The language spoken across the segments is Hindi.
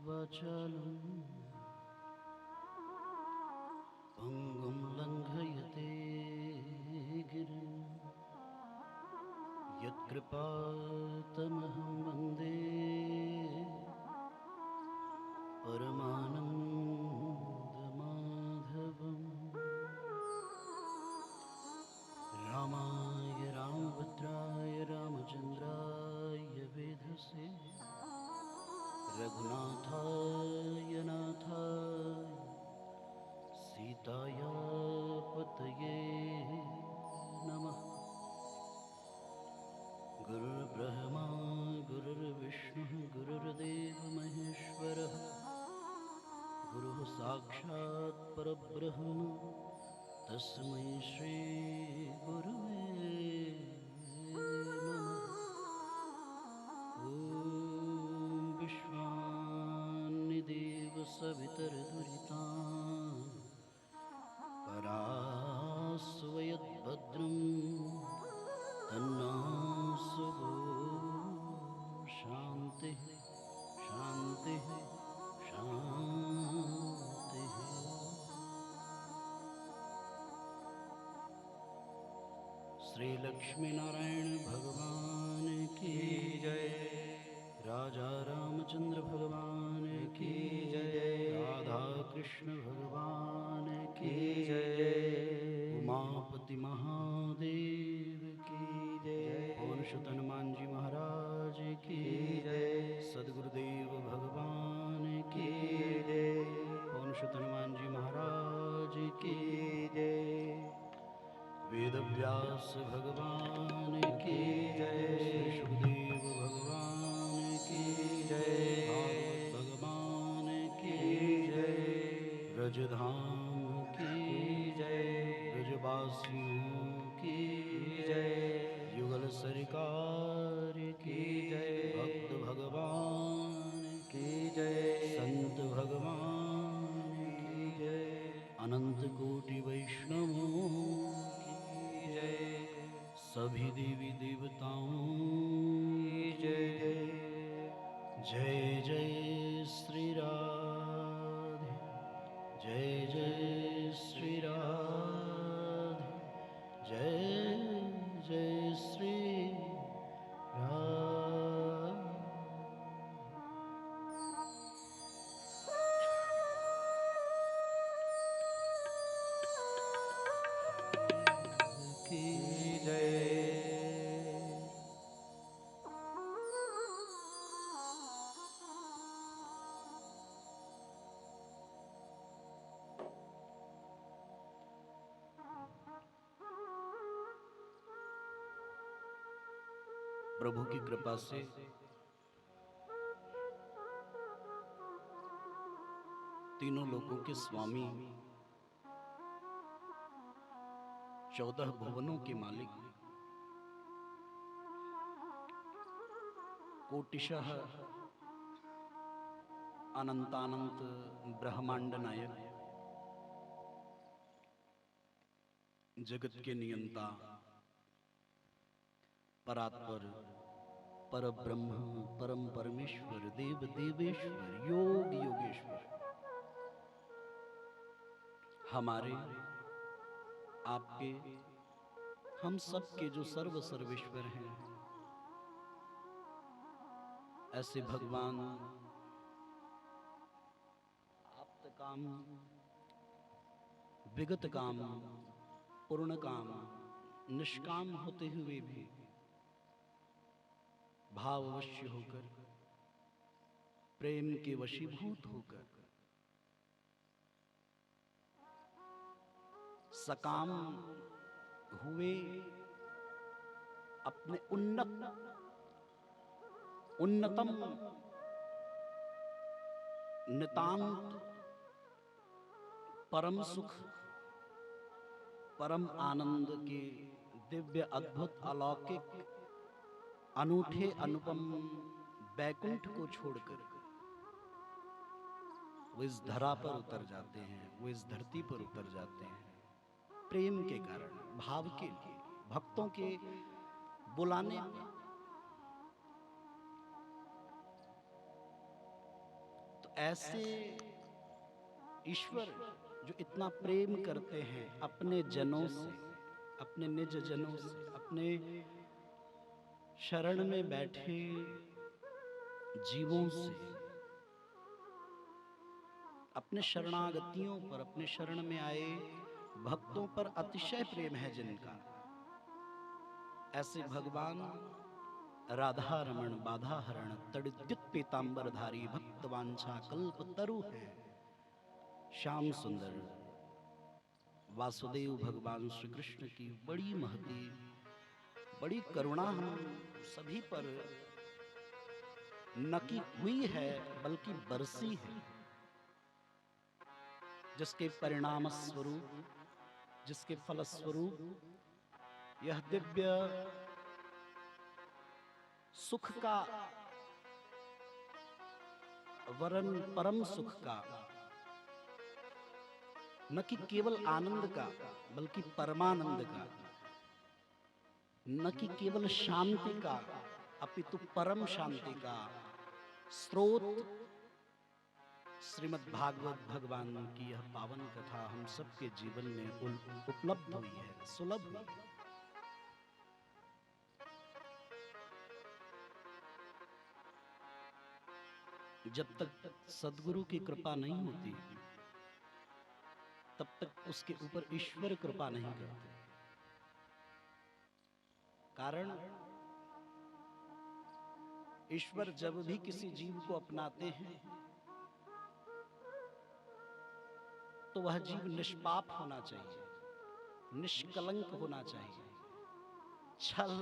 वाचालं पङ्गुं लङ्घयते गिरिं यत्कृपातमहं वन्दे परमानन्दमाधवम्। रामाय रामभद्राय रामचन्द्राय वेधसे रघुनाथाय नाथाय सीताया पतये नमः। गुरुर्ब्रह्मा गुरुर्विष्णुः गुरुर्देवो महेश्वरः गुरुः साक्षात् परब्रह्म तस्मै श्री गुरुवे नमः। ॐ विश्वान्निदेव सवितरदुरितान् परास्व यद्भद्रं तन्नासुगो शान्तिः शान्तिः शान्तिः। श्री लक्ष्मी नारायण भगवान की जय। राजा रामचंद्र भगवान की जय। राधा कृष्ण भगवान की जय। उमापति महादेव की जय। पवन हनुमान जी महाराज की जय। सद्गुरुदेव भगवान की जय। पवन हनुमान जी महाराज की जय। वेदव्यास भगवान की जय। सुखदेव भगवान की जय। भागवत भगवान की जय। ब्रजधाम की जय। ब्रजवासियों की जय। युगल सरकार की जय। भक्त भगवान की जय। संत भगवान की जय। अनंत कोटि वैष्णवों सभी देवी देवताओं की जय। जय जय श्री राधे जय जय श्री राधे जय जय श्री राधे। की जय। प्रभु की कृपा से तीनों लोकों के स्वामी 14 भुवनों के मालिक कोटिशः अनंतानंत ब्रह्मांड नायक जगत के नियंता परात्पर परब्रह्म परम परमेश्वर देव देवेश्वर योग योगेश्वर हमारे आपके हम सब के जो सर्व सर्वेश्वर हैं, ऐसे भगवान आप्त काम विगत काम पूर्ण काम निष्काम होते हुए भी भाववश्य होकर प्रेम के वशीभूत होकर सकाम हुए अपने उन्नतम नितांत परम सुख परम आनंद के दिव्य अद्भुत अलौकिक अनूठे अनुपम बैकुंठ को छोड़कर वो इस धरा पर उतर जाते हैं, वो इस धरती पर उतर जाते हैं प्रेम के कारण, भाव के लिए, भक्तों के बुलाने में। तो ऐसे ईश्वर जो इतना प्रेम करते हैं अपने जनों से, अपने निज जनों से, अपने शरण में बैठे जीवों से, अपने शरणागतियों पर, अपने शरण में आए भक्तों पर अतिशय प्रेम है जिनका, ऐसे भगवान राधा रमण बाधा हरण तड़िद्युत पीतांबरधारी भक्त वांछा कल्प तरु है श्याम सुंदर वासुदेव भगवान श्री कृष्ण की बड़ी महती, बड़ी करुणा हम सभी पर न की हुई है बल्कि बरसी है, जिसके परिणाम स्वरूप, जिसके फलस्वरूप यह दिव्य सुख का, वरन परम सुख का, न कि केवल आनंद का बल्कि परमानंद का, न कि केवल शांति का अपितु परम शांति का स्रोत श्रीमद् भागवत भगवान की यह पावन कथा हम सबके जीवन में उपलब्ध हुई है, सुलभ हुई है। जब तक सद्गुरु की कृपा नहीं होती तब तक उसके ऊपर ईश्वर कृपा नहीं करते। कारण ईश्वर जब भी किसी जीव को अपनाते हैं तो वह जीव निष्पाप होना चाहिए, निष्कलंक होना चाहिए, छल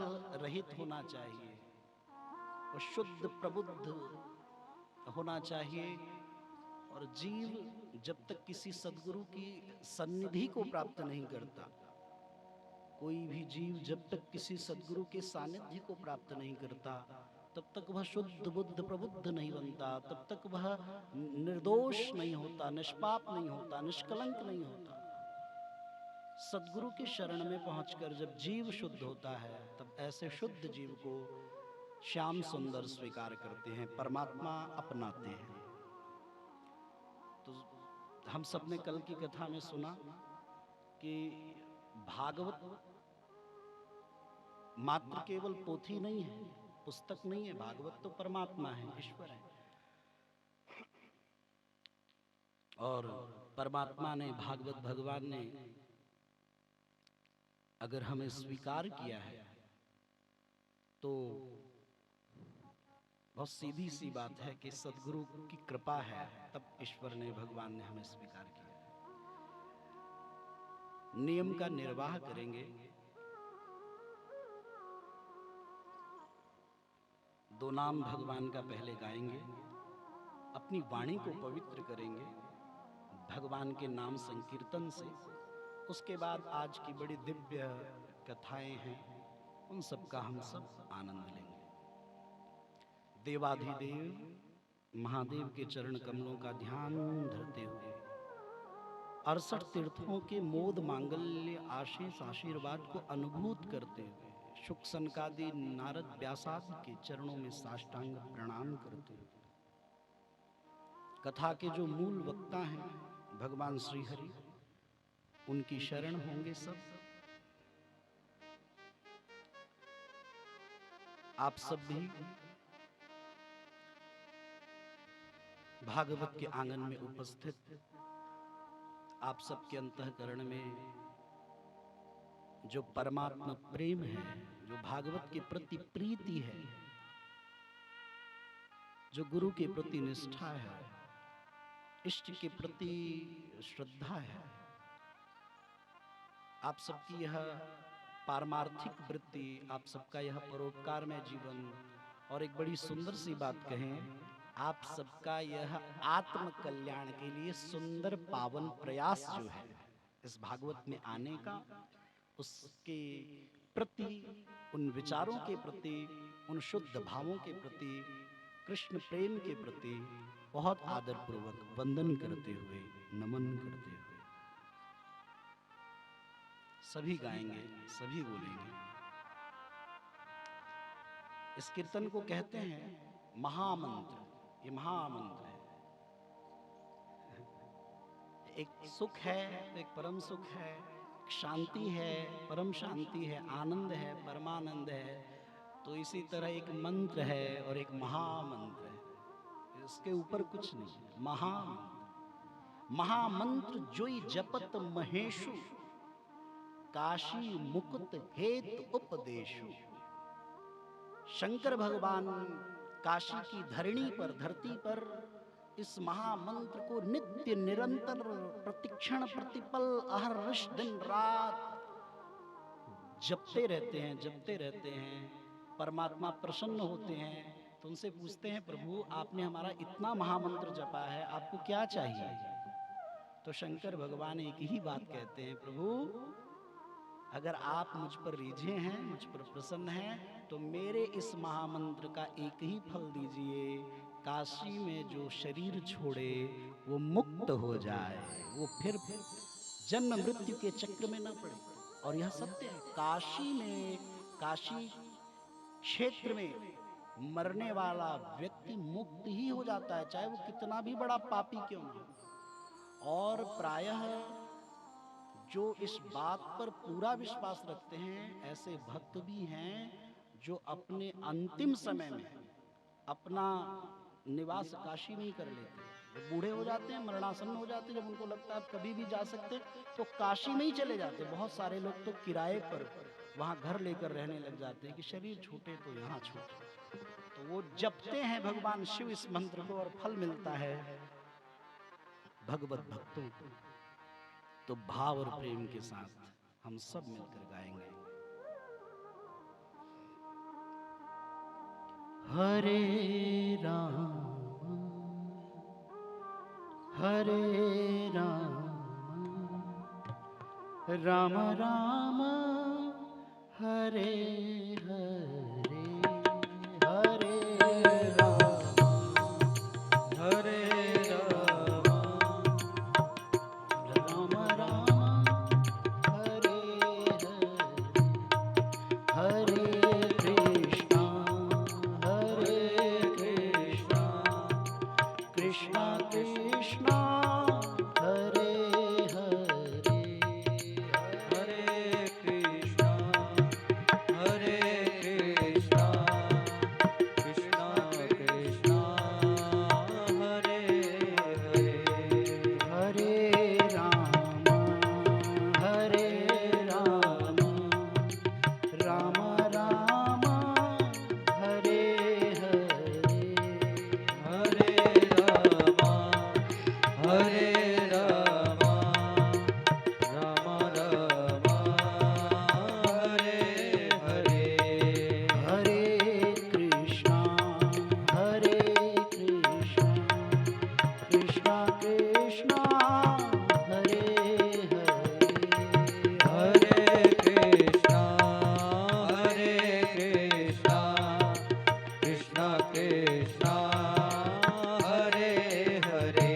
रहित होना चाहिए, वह शुद्ध प्रबुद्ध होना चाहिए। और जीव जब तक किसी सद्गुरु की सन्निधि को प्राप्त नहीं करता, कोई भी जीव जब तक किसी सद्गुरु के सानिध्य को प्राप्त नहीं करता, तब तक वह शुद्ध बुद्ध प्रबुद्ध नहीं बनता, तब तक वह निर्दोष नहीं होता, निष्पाप नहीं होता, निष्कलंक नहीं होता। सद्गुरु की शरण में पहुंचकर जब जीव शुद्ध होता है, तब ऐसे शुद्ध जीव को श्याम सुंदर स्वीकार करते हैं, परमात्मा अपनाते हैं। तो हम सब ने कल की कथा में सुना कि भागवत मात्र केवल पोथी नहीं है, पुस्तक नहीं है, भागवत तो परमात्मा है, ईश्वर है। और परमात्मा ने, भागवत भगवान ने अगर हमें स्वीकार किया है तो बहुत सीधी सी बात है कि सद्गुरु की कृपा है, तब ईश्वर ने, भगवान ने हमें स्वीकार किया। नियम का निर्वाह करेंगे, दो नाम भगवान का पहले गाएंगे, अपनी वाणी को पवित्र करेंगे भगवान के नाम संकीर्तन से। उसके बाद आज की बड़ी दिव्य कथाएं हैं, उन सब का हम सब आनंद लेंगे। देवाधिदेव महादेव के चरण कमलों का ध्यान धरते हुए 68 तीर्थों के मोद मांगल्य आशीष आशीर्वाद को अनुभूत करते हुए शुक सनकादि नारद व्यासादि के चरणों में साष्टांग प्रणाम करते हुए कथा के जो मूल वक्ता हैं भगवान श्री हरि, उनकी शरण होंगे सब। आप सब भी भागवत के आंगन में उपस्थित, आप सबके अंतःकरण में जो परमात्मा प्रेम है, जो भागवत के प्रति प्रीति है, जो गुरु के प्रति निष्ठा है, इष्ट के प्रति श्रद्धा है, आप सबकी यह पारमार्थिक वृत्ति, आप सबका यह परोपकार में जीवन, और एक बड़ी सुंदर सी बात कहें, आप सबका यह आत्म कल्याण के लिए सुंदर पावन प्रयास जो है इस भागवत में आने का, उसके प्रति, उन विचारों के प्रति, उन शुद्ध भावों के प्रति, कृष्ण प्रेम के प्रति बहुत आदर पूर्वक वंदन करते हुए, नमन करते हुए सभी गाएंगे, सभी बोलेंगे। इस कीर्तन को कहते हैं महामंत्र। ये महामंत्र है, एक सुख है तो एक परम सुख है, शांति है, परम शांति है, आनंद है, परमानंद है। तो इसी तरह एक मंत्र है और एक महामंत्र है, इसके ऊपर कुछ नहीं। महामंत्र जोई जपत महेशु, काशी मुकुट हेत उपदेशु। शंकर भगवान काशी की धरणी पर, धरती पर इस महामंत्र को नित्य निरंतर प्रतिक्षण प्रतिपल अहर्निश दिन रात जपते रहते हैं। परमात्मा प्रसन्न होते हैं तो उनसे पूछते हैं, प्रभु आपने हमारा इतना महामंत्र जपा है, आपको क्या चाहिए? तो शंकर भगवान एक ही बात कहते हैं, प्रभु अगर आप मुझ पर रीझे हैं, मुझ पर प्रसन्न हैं, तो मेरे इस महामंत्र का एक ही फल दीजिए, काशी में जो शरीर छोड़े वो मुक्त हो जाए, वो फिर जन्म मृत्यु के चक्र में न पड़े। और यह सत्य है, काशी में, काशी क्षेत्र में मरने वाला व्यक्ति मुक्त ही हो जाता है, चाहे वो कितना भी बड़ा पापी क्यों न हो। और प्रायः जो इस बात पर पूरा विश्वास रखते हैं, ऐसे भक्त भी हैं जो अपने अंतिम समय में अपना निवास काशी में ही कर लेते हैं। बूढ़े हो जाते हैं, मरणासन्न हो जाते हैं, जब उनको लगता है अब कभी भी जा सकते तो काशी में ही चले जाते। बहुत सारे लोग तो किराए पर वहाँ घर लेकर रहने लग जाते हैं कि शरीर छूटे तो यहाँ छूटे। तो वो जपते हैं भगवान शिव इस मंत्र को और फल मिलता है भगवत भक्तों को। तो भाव और प्रेम के साथ हम सब मिलकर गाएंगे। हरे राम राम राम हरे हरे, हरे राम हरे राम राम राम हरे हरे, हरे कृष्णा कृष्णा कृष्णा हरे हरे, हरे कृष्णा कृष्णा कृष्णा हरे हरे, हरे राम राम राम हरे हरे, हरे राम राम राम हरे हरे, हरे कृष्णा कृष्णा कृष्णा हरे हरे, हरे कृष्णा कृष्णा कृष्णा हरे हरे।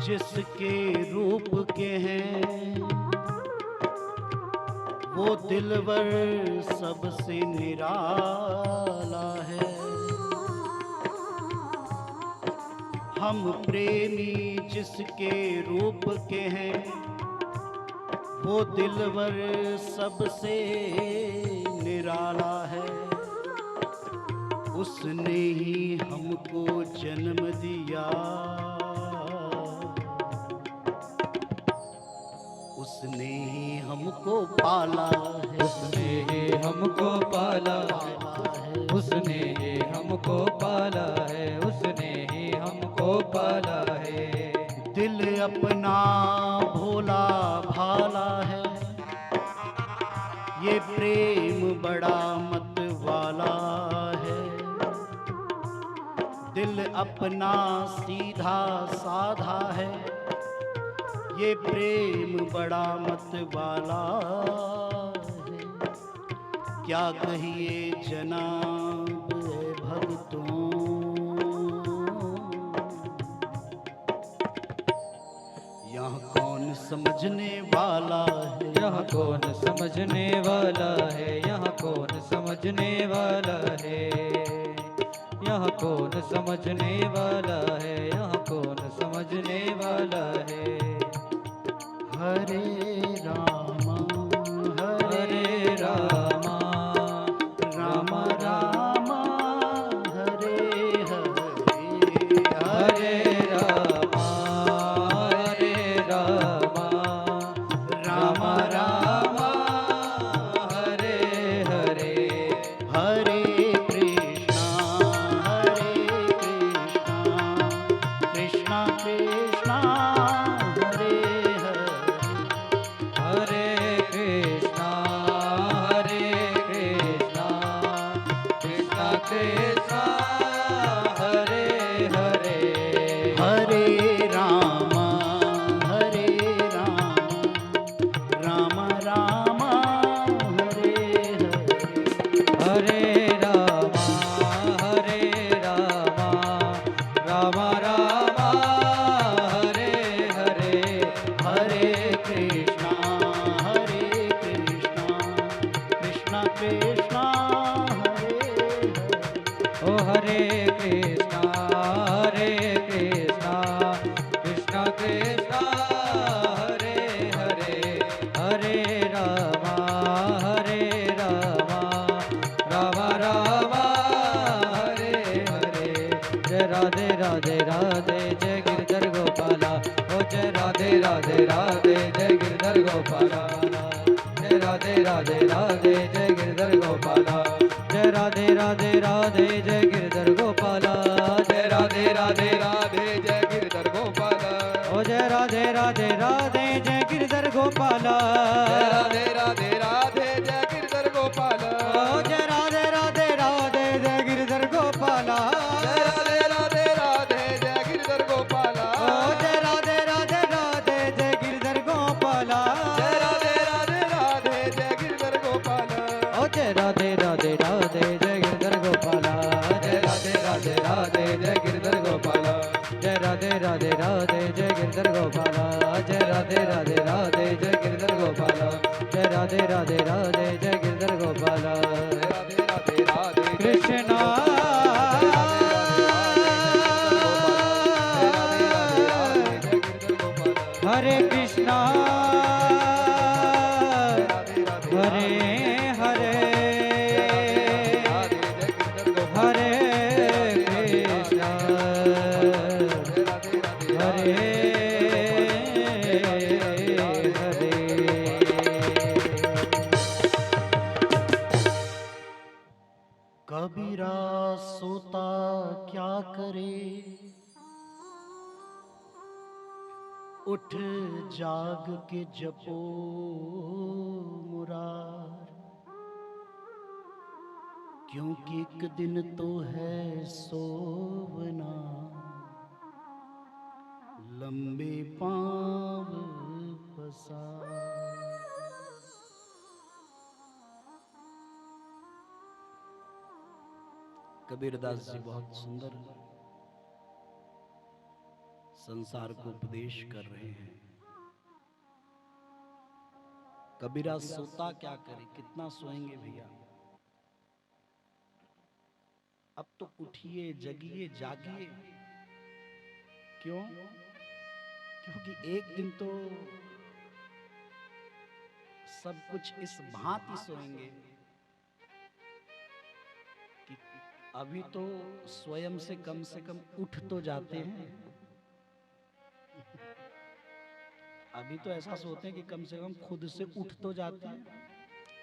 जिसके रूप के हैं वो दिलवर सबसे निराला है। हम प्रेमी जिसके रूप के हैं वो दिलवर सबसे निराला है। उसने ही हमको जन्म दिया, उसने ही हमको पाला है, उसने ही हमको पाला है, उसने ही हमको पाला है, उसने ही हमको पाला है। दिल अपना भोला भाला है, ये प्रेम बड़ा मत वाला है, दिल अपना सीधा साधा है। ये प्रेम बड़ा मत वाला है, क्या कहिए जनाब है भक्तों। यहाँ कौन समझने वाला है, यहाँ कौन समझने वाला है, यहाँ कौन समझने वाला है, यहाँ कौन समझने वाला है, यहाँ कौन समझने वाला है। हरे रामा हरे रामा राम राम हरे हरे, हरे रामा हरे रामा राम राम हरे हरे। हरे कृष्णा कृष्णा कृष्णा हरे हरे, हरे कृष्णा कृष्णा कृष्णा हरे हरे। हरे राम राम राम हरे हरे, हरे रामा राम राम हरे हरे। हरे कृष्णा कृष्णा कृष्णा हरे हरे। ओ हरे कृष्णा कृष्णा कृष्णा हरे हरे। हरे रामा राम राम हरे हरे। जय राधे राधे राधे जय गिरधर गोपाला। ओ जय राधे राधे राधे जय गिरधर गोपाला। जय राधे राधे राधे जय गिरधर गोपाला। जय राधे राधे राधे जय गिरधर गोपाला। जय राधे राधे राधे जय गिरधर गोपाला। ओ जय राधे राधे राधे जय गिरधर गोपाला। जय राधे राधे राधे जय गिरधर गोपाला। ओ जय राधे राधे राधे जय गिरधर गोपाला। जय राधे राधे राधे जय गिरधर गोपाला। ओ जय राधे राधे राधे जय गिरधर गोपाला। जय राधे राधे राधे जय गिरधर गोपाला। ओ जय राधे राधे राधे जय गिरधर गोपाला। जय राधे राधे राधे जय गिरधर गोपाला। जय राधे राधे राधे जय गिरधर गोपाला। जय राधे राधे राधे जय गिरधर गोपाला। जय राधे राधे राधे जय गिरधर गोपाला। राधे राधे राधे कृष्णा हरे कृष्णा हरे हरे हरे कृष्णा हरे हरे। कबीरा सोता क्या करे, उठ जाग के जपो मुरार। क्योंकि एक दिन तो है सोवना, लंबे पांव पसार। कबीरदास जी बहुत सुंदर संसार को उपदेश कर रहे हैं। कबीरा सोता क्या करे, कितना सोएंगे भैया। अब तो उठिए, जगिए, जागिए। क्यों? क्योंकि एक दिन तो सब कुछ इस भांति सोएंगे कि अभी तो स्वयं से कम उठ तो जाते हैं। अभी तो ऐसा सोते हैं कि कम से कम खुद से उठ तो जाते हैं।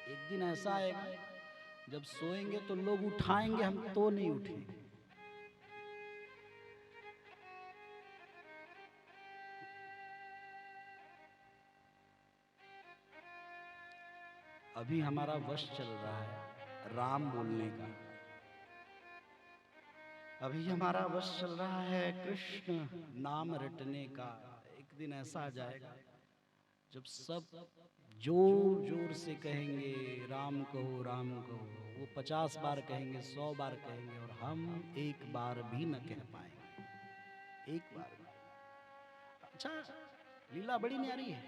एक दिन ऐसा आएगा जब सोएंगे तो लोग उठाएंगे, हम तो नहीं उठेंगे। अभी हमारा वश चल रहा है राम बोलने का, अभी हमारा वश चल रहा है कृष्ण नाम रटने का। एक दिन ऐसा आ जाएगा जब सब जोर जोर से कहेंगे राम कहो राम कहो। वो 50 बार कहेंगे, 100 बार कहेंगे, और हम एक बार भी न कह पाएंगे, एक बार भी। अच्छा, लीला बड़ी न्यारी है।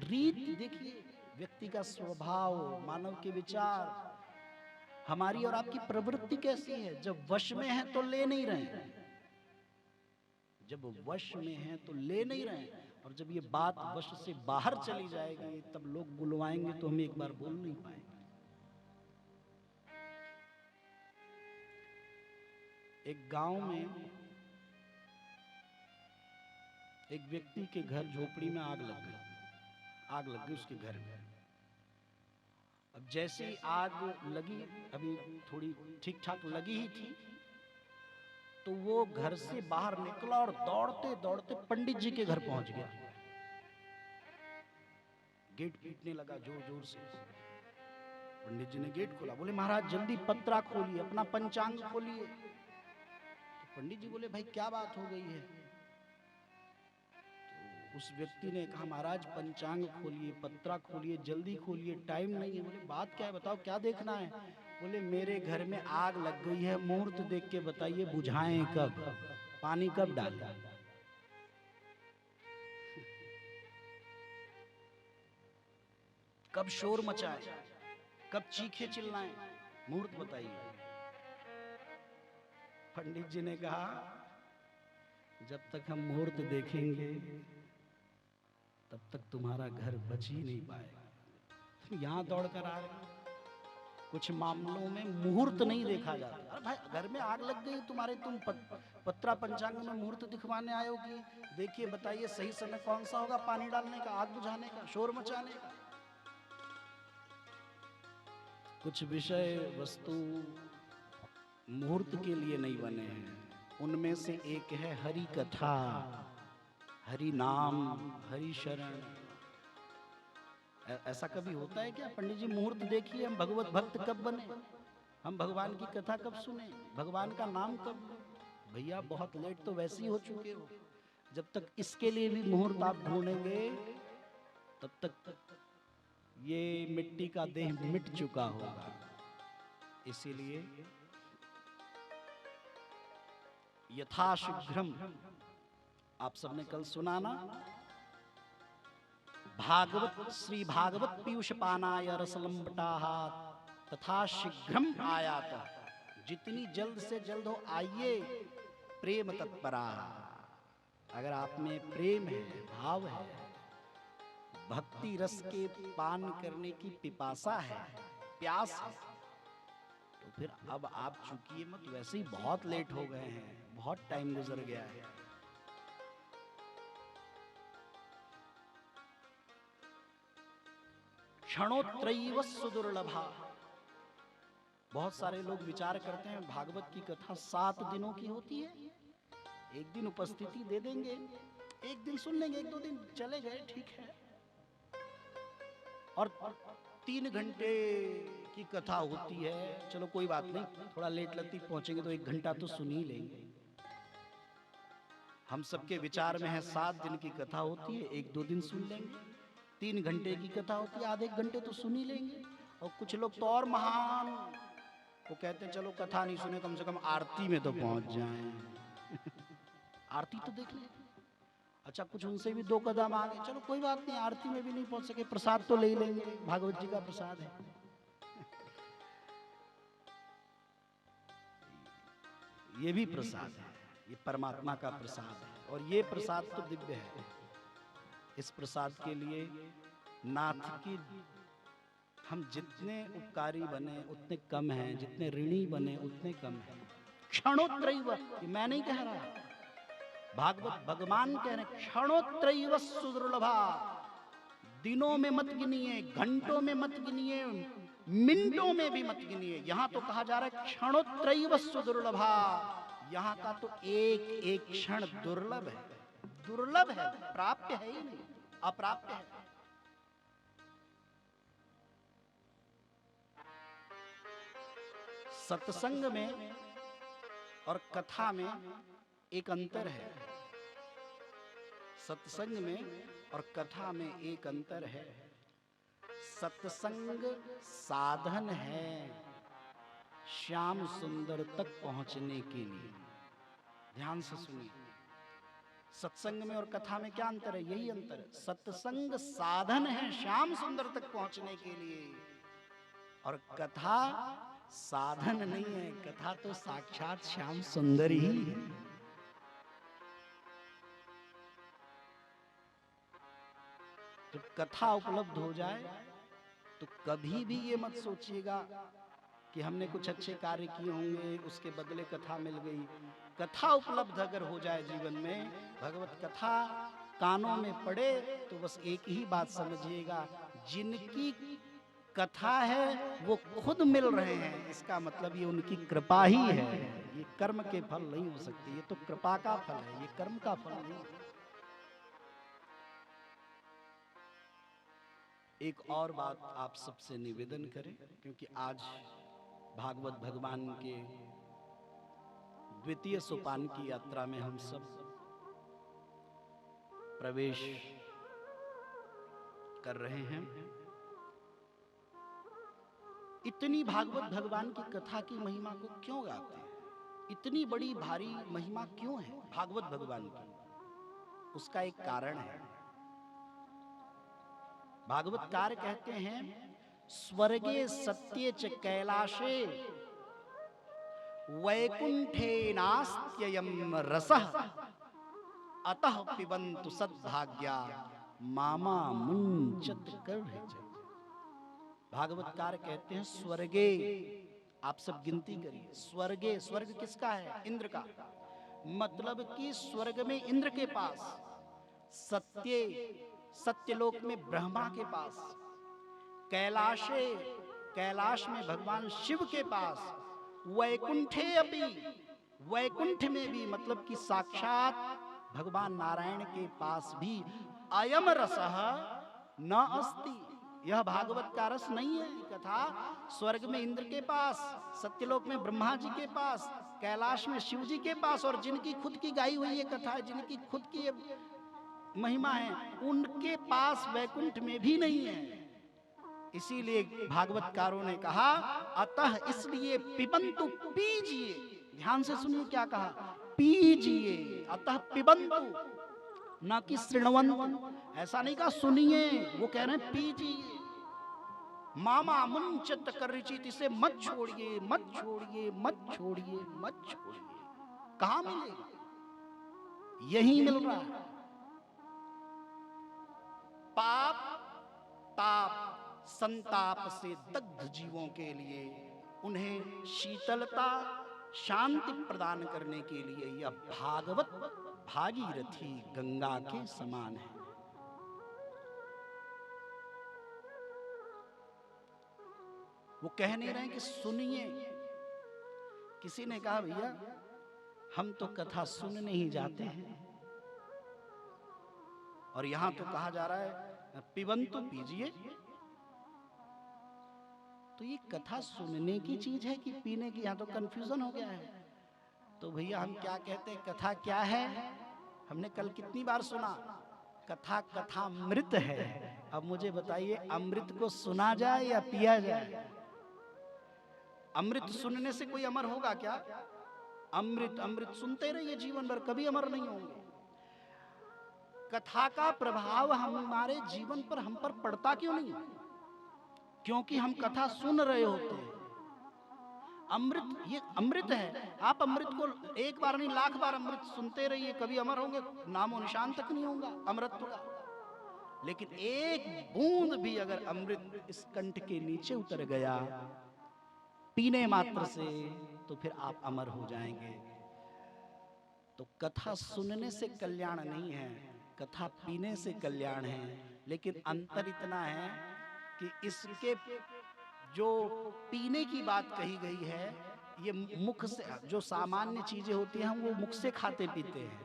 रीत देखिए, व्यक्ति का स्वभाव, मानव के विचार, हमारी और आपकी प्रवृत्ति कैसी है। जब वश में है तो ले नहीं रहे, जब वश में है तो ले नहीं रहे, और जब ये बात वश से बाहर चली जाएगी तब लोग बुलवाएंगे तो हम एक बार बोल नहीं पाएंगे। एक गांव में एक व्यक्ति के घर झोपड़ी में आग लग गई उसके घर में। अब जैसे ही आग लगी, अभी थोड़ी ठीक ठाक लगी ही थी, तो वो घर से बाहर निकला और दौड़ते दौड़ते पंडित जी के घर पहुंच गया। गेट पीटने लगा जोर जोर से। पंडित जी ने गेट खोला, बोले महाराज जल्दी पत्रा खोलिए, अपना पंचांग खोलिए। तो पंडित जी बोले भाई क्या बात हो गई है। तो उस व्यक्ति ने कहा महाराज पंचांग खोलिए, पत्रा खोलिए, जल्दी खोलिए, टाइम नहीं है। बोले बात क्या है, बताओ क्या देखना है। बोले मेरे घर में आग लग गई है, मुहूर्त देख के बताइए बुझाएं कब, पानी कब डालें। कब शोर मचाए, कब चीखे चिल्लाएं, मुहूर्त बताइए। पंडित जी ने कहा जब तक हम मुहूर्त देखेंगे तब तक तुम्हारा घर बच ही नहीं पाएगा। तुम यहां दौड़कर आ रहे, कुछ मामलों में मुहूर्त नहीं देखा जाता। अरे भाई घर में आग लग गई तुम्हारे, तुम पत्रा पंचांग में मुहूर्त दिखवाने आए हो कि देखिए बताइए सही समय कौन सा होगा पानी डालने का, आग बुझाने का, शोर मचाने का। कुछ विषय वस्तु मुहूर्त के लिए नहीं बने हैं। उनमें से एक है हरि कथा, हरि नाम, हरि शरण। ऐसा कभी होता है क्या पंडित जी मुहूर्त देखिए हम भगवत भक्त कब बने, हम भगवान की कथा कब सुने, भगवान का नाम कब। भैया बहुत लेट तो वैसे ही हो चुके हो। जब तक इसके लिए भी मुहूर्त आप ढूंढेंगे तब तक ये मिट्टी का देह मिट चुका होगा। इसीलिए यथाशीघ्रम, आप सबने कल सुना ना, भागवत श्री भागवत पीयूष पानाय रसलंबटाः तथा शीघ्रम आयात। जितनी जल्द से जल्द हो आइए प्रेम तत्परा। अगर आप में प्रेम है, भाव है, भक्ति रस के पान करने की पिपासा है, प्यास है, तो फिर अब आप चुकिए मत। वैसे ही बहुत लेट हो गए हैं, बहुत टाइम गुजर गया है। क्षणोत्रयीव सुदुर्लभा। बहुत सारे लोग विचार करते हैं भागवत की कथा 7 दिनों की होती है, एक दिन उपस्थिति दे देंगे, एक दिन सुन लेंगे, 1-2 दिन चले गए ठीक है, और 3 घंटे की कथा होती है, चलो कोई बात नहीं, थोड़ा लेट लतीफ पहुंचेंगे तो 1 घंटा तो सुन ही लेंगे। हम सबके विचार में है 7 दिन की कथा होती है, 1-2 दिन सुन लेंगे। 3 घंटे की कथा होती है, आधे घंटे तो सुन ही लेंगे। और कुछ लोग तो और महान, वो कहते हैं चलो कथा नहीं सुने, कम से कम आरती में तो पहुंच जाएं। आरती तो देख ले। अच्छा कुछ उनसे भी 2 कदम आगे, चलो कोई बात नहीं, आरती में भी नहीं पहुंच सके, प्रसाद तो ले ही लेंगे, भागवत जी का प्रसाद है। ये भी प्रसाद है, ये परमात्मा का प्रसाद है, और ये प्रसाद तो दिव्य है। इस प्रसाद के लिए नाथ की हम जितने उपकारी बने उतने कम हैं, जितने ऋणी बने उतने कम हैं। क्षणोत्रयीव, मैं नहीं कह रहा, भागवत भगवान कह रहे, क्षणोत्रयीव सुदुर्लभा। दिनों में मत गिनिए, घंटों में मत गिनिए, मिनटों में भी मत गिनिए। यहां तो कहा जा रहा है क्षणोत्रयीव सुदुर्लभा। यहां का तो एक एक क्षण दुर्लभ है, दुर्लभ है, प्राप्य है ही नहीं, अप्राप्य है। सत्संग में और कथा में एक अंतर है। सत्संग में और कथा में एक अंतर है। सत्संग साधन है श्याम सुंदर तक पहुंचने के लिए। ध्यान से सुनिए, सत्संग में और कथा में क्या अंतर है? यही अंतर है। सत्संग साधन है श्याम सुंदर तक पहुंचने के लिए, और कथा साधन नहीं है। कथा तो साक्षात श्याम सुंदर ही है। जब कथा उपलब्ध हो जाए तो कभी भी ये मत सोचिएगा कि हमने कुछ अच्छे कार्य किए होंगे, उसके बदले कथा मिल गई। कथा उपलब्ध अगर हो जाए जीवन में, भगवत कथा कानों में पड़े, तो बस एक ही बात समझिएगा, जिनकी कथा है वो खुद मिल रहे हैं, इसका मतलब ये उनकी कृपा ही है। ये कर्म के फल नहीं हो सकते, ये तो कृपा का फल है, ये कर्म का फल नहीं। एक और बात आप सबसे निवेदन करें, क्योंकि आज भागवत भगवान के द्वितीय सोपान की यात्रा में हम सब प्रवेश कर रहे हैं। इतनी भागवत भगवान की कथा की महिमा को क्यों गाते हैं? इतनी बड़ी भारी महिमा क्यों है भागवत भगवान की? उसका एक कारण है। भागवतकार कहते हैं, स्वर्गे सत्ये च कैलाशे वैकुंठे नास्त्ययम् रसः अतः पिबन्तु सद्भाग्या मामा मुंचत कर्हिच। भागवतकार कहते हैं, स्वर्गे, आप सब गिनती करिए, स्वर्गे, स्वर्ग किसका है? इंद्र का। मतलब कि स्वर्ग में इंद्र के पास, सत्यलोक में ब्रह्मा के पास, कैलाशे, कैलाश में भगवान शिव के पास, वैकुंठे अपि, वैकुंठ में भी, मतलब कि साक्षात भगवान नारायण के पास भी अयम रसः न अस्ति। यह भागवत का रस नहीं है। कथा स्वर्ग में इंद्र के पास, सत्यलोक में ब्रह्मा जी के पास, कैलाश में शिव जी के पास, और जिनकी खुद की गाई हुई ये कथा है, जिनकी खुद की महिमा है, उनके पास वैकुंठ में भी नहीं है। इसीलिए भागवतकारों ने कहा, अतः इसलिए पिबंतु, पीजिए। ध्यान से सुनिए क्या कहा, पीजिए। अतः पिबंतु, ना कि शृण्वन्तु, ऐसा नहीं कहा सुनिए, वो कह रहे हैं पीजिए। मामा मुंचत कर्हिचित, इसे मत छोड़िए, मत छोड़िए, मत छोड़िए, मत छोड़िए। कहां मिलेगा? यही मिल रहा है। पाप ताप संताप से दग्ध जीवों के लिए, उन्हें शीतलता शांति प्रदान करने के लिए यह भागवत भागीरथी गंगा के समान है। वो कह नहीं रहे कि सुनिए। किसी ने कहा, भैया हम तो कथा सुनने ही जाते हैं, और यहां तो कहा जा रहा है पिबंतु, पीजिए। तो ये कथा सुनने की चीज है कि पीने की? यहां तो कंफ्यूजन हो गया है। तो भैया हम क्या कहते हैं, कथा क्या है? हमने कल कितनी बार सुना, कथा कथामृत है। अब मुझे बताइए, अमृत को सुना जाए या पिया जाए? अमृत सुनने से कोई अमर होगा क्या? अमृत अमृत सुनते रहिए जीवन भर, कभी अमर नहीं होंगे। कथा का प्रभाव हमारे जीवन पर, हम पर पड़ता क्यों नहीं? क्योंकि हम कथा सुन रहे होते हैं। अमृत, ये अमृत है। आप अमृत को एक बार नहीं, लाख बार अमृत सुनते रहिए, कभी अमर होंगे? नामो निशान तक नहीं होगा अमृत का। लेकिन एक बूंद भी अगर अमृत इस कंठ के नीचे उतर गया पीने मात्र से, तो फिर आप अमर हो जाएंगे। तो कथा सुनने से कल्याण नहीं है, कथा पीने से कल्याण है। लेकिन अंतर इतना है कि इसके जो पीने की बात कही गई है, ये मुख से, जो सामान्य चीजें होती हैं हम वो मुख से खाते पीते हैं,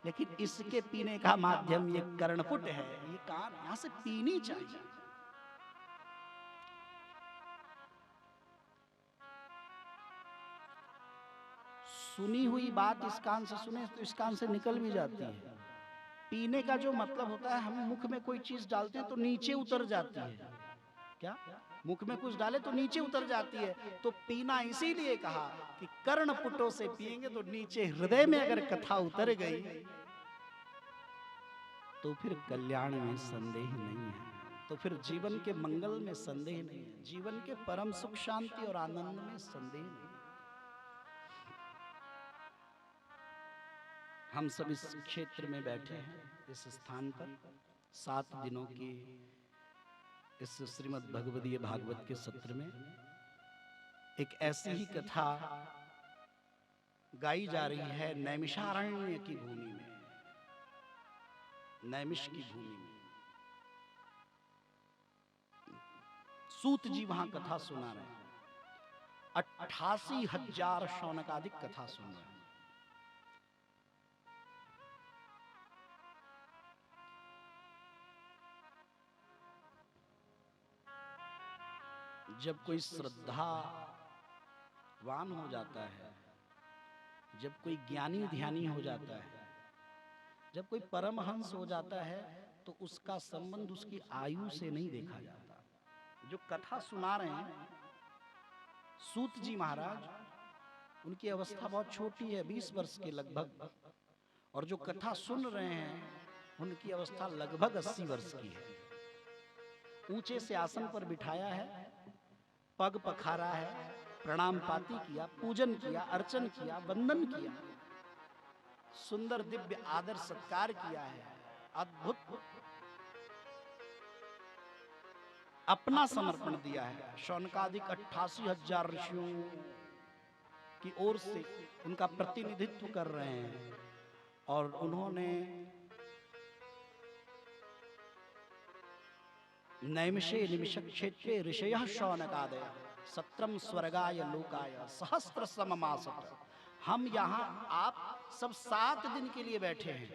लेकिन इसके पीने का माध्यम ये कर्णपुट है, ये कान, यहां से पीनी चाहिए। सुनी हुई बात इस कान से सुने तो इस कान से निकल भी जाती है। पीने का जो मतलब होता है, हम मुख में कोई चीज डालते हैं तो नीचे उतर जाती है। क्या मुख में कुछ डाले तो नीचे उतर जाती है। तो पीना इसीलिए कहा कि कर्ण पुटों से पिएंगे तो नीचे हृदय में अगर कथा उतर गई तो फिर कल्याण में संदेह नहीं है, तो फिर जीवन के मंगल में संदेह नहीं है, जीवन के परम सुख शांति और आनंद में संदेह नहीं। हम सब इस क्षेत्र में बैठे हैं, इस स्थान पर 7 दिनों की इस श्रीमद् भगवदीय भागवत के सत्र में एक ऐसी ही कथा गाई जा रही है नैमिषारण्य की भूमि में, नैमिष की भूमि में। सूत जी वहां कथा सुना रहे हैं, 88,000 शौनकादिक कथा सुन रहे हैं। जब कोई श्रद्धावान हो जाता है, जब कोई ज्ञानी ध्यानी हो जाता है, जब कोई परमहंस हो जाता है, तो उसका संबंध उसकी आयु से नहीं देखा जाता। जो कथा सुना रहे हैं सूत जी महाराज, उनकी अवस्था बहुत छोटी है, 20 वर्ष के लगभग, और जो कथा सुन रहे हैं उनकी अवस्था लगभग 80 वर्ष की है। ऊंचे से आसन पर बिठाया है, पग पखारा है, प्रणाम पाती किया, पूजन किया, अर्चन किया, वंदन किया, सुंदर दिव्य आदर सत्कार किया है, अद्भुत अपना समर्पण दिया है। शौनकादिक 88,000 ऋषियों की ओर से उनका प्रतिनिधित्व कर रहे हैं, और उन्होंने नैमिषे निमिष क्षेत्रे ऋषयः शौनकादय सत्रम स्वर्गाय लोकाय सहस्त्र सममासत। हम यहाँ आप सब 7 दिन के लिए बैठे हैं,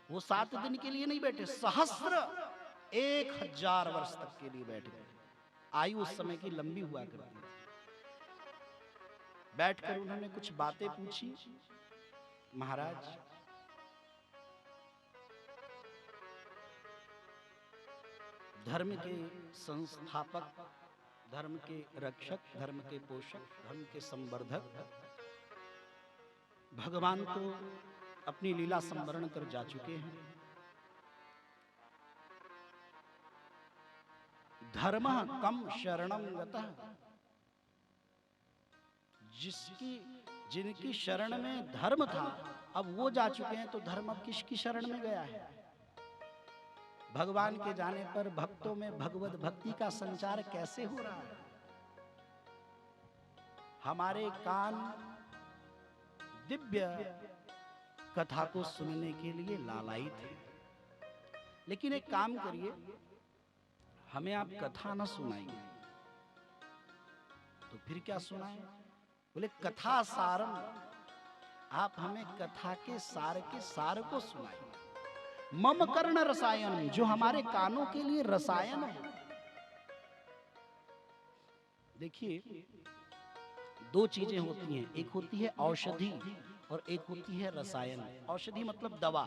वो 7 दिन के लिए नहीं बैठे, सहस्त्र 1,000 वर्ष तक के लिए बैठ गए। आयु उस समय की लंबी हुआ करती थी। बैठकर उन्होंने कुछ बातें पूछी। महाराज, धर्म के संस्थापक, धर्म के रक्षक, धर्म के पोषक, धर्म के संवर्धक भगवान तो अपनी लीला संवरण कर जा चुके हैं। धर्म कम शरणम गतः, जिनकी शरण में धर्म था अब वो जा चुके हैं, तो धर्म अब किसकी शरण में गया है? भगवान के जाने पर भक्तों में भगवत भक्ति का संचार कैसे हो रहा है? हमारे कान दिव्य कथा को सुनने के लिए लालायित थे, लेकिन एक काम करिए, हमें आप कथा न सुनाइए तो फिर क्या सुनाएं? बोले कथा सारम, आप हमें कथा के सार को सुनाइए। मम कर्ण रसायन, जो हमारे कानों के लिए रसायन है। देखिए, 2 चीजें होती हैं, एक होती है औषधि और एक होती है रसायन। औषधि मतलब दवा,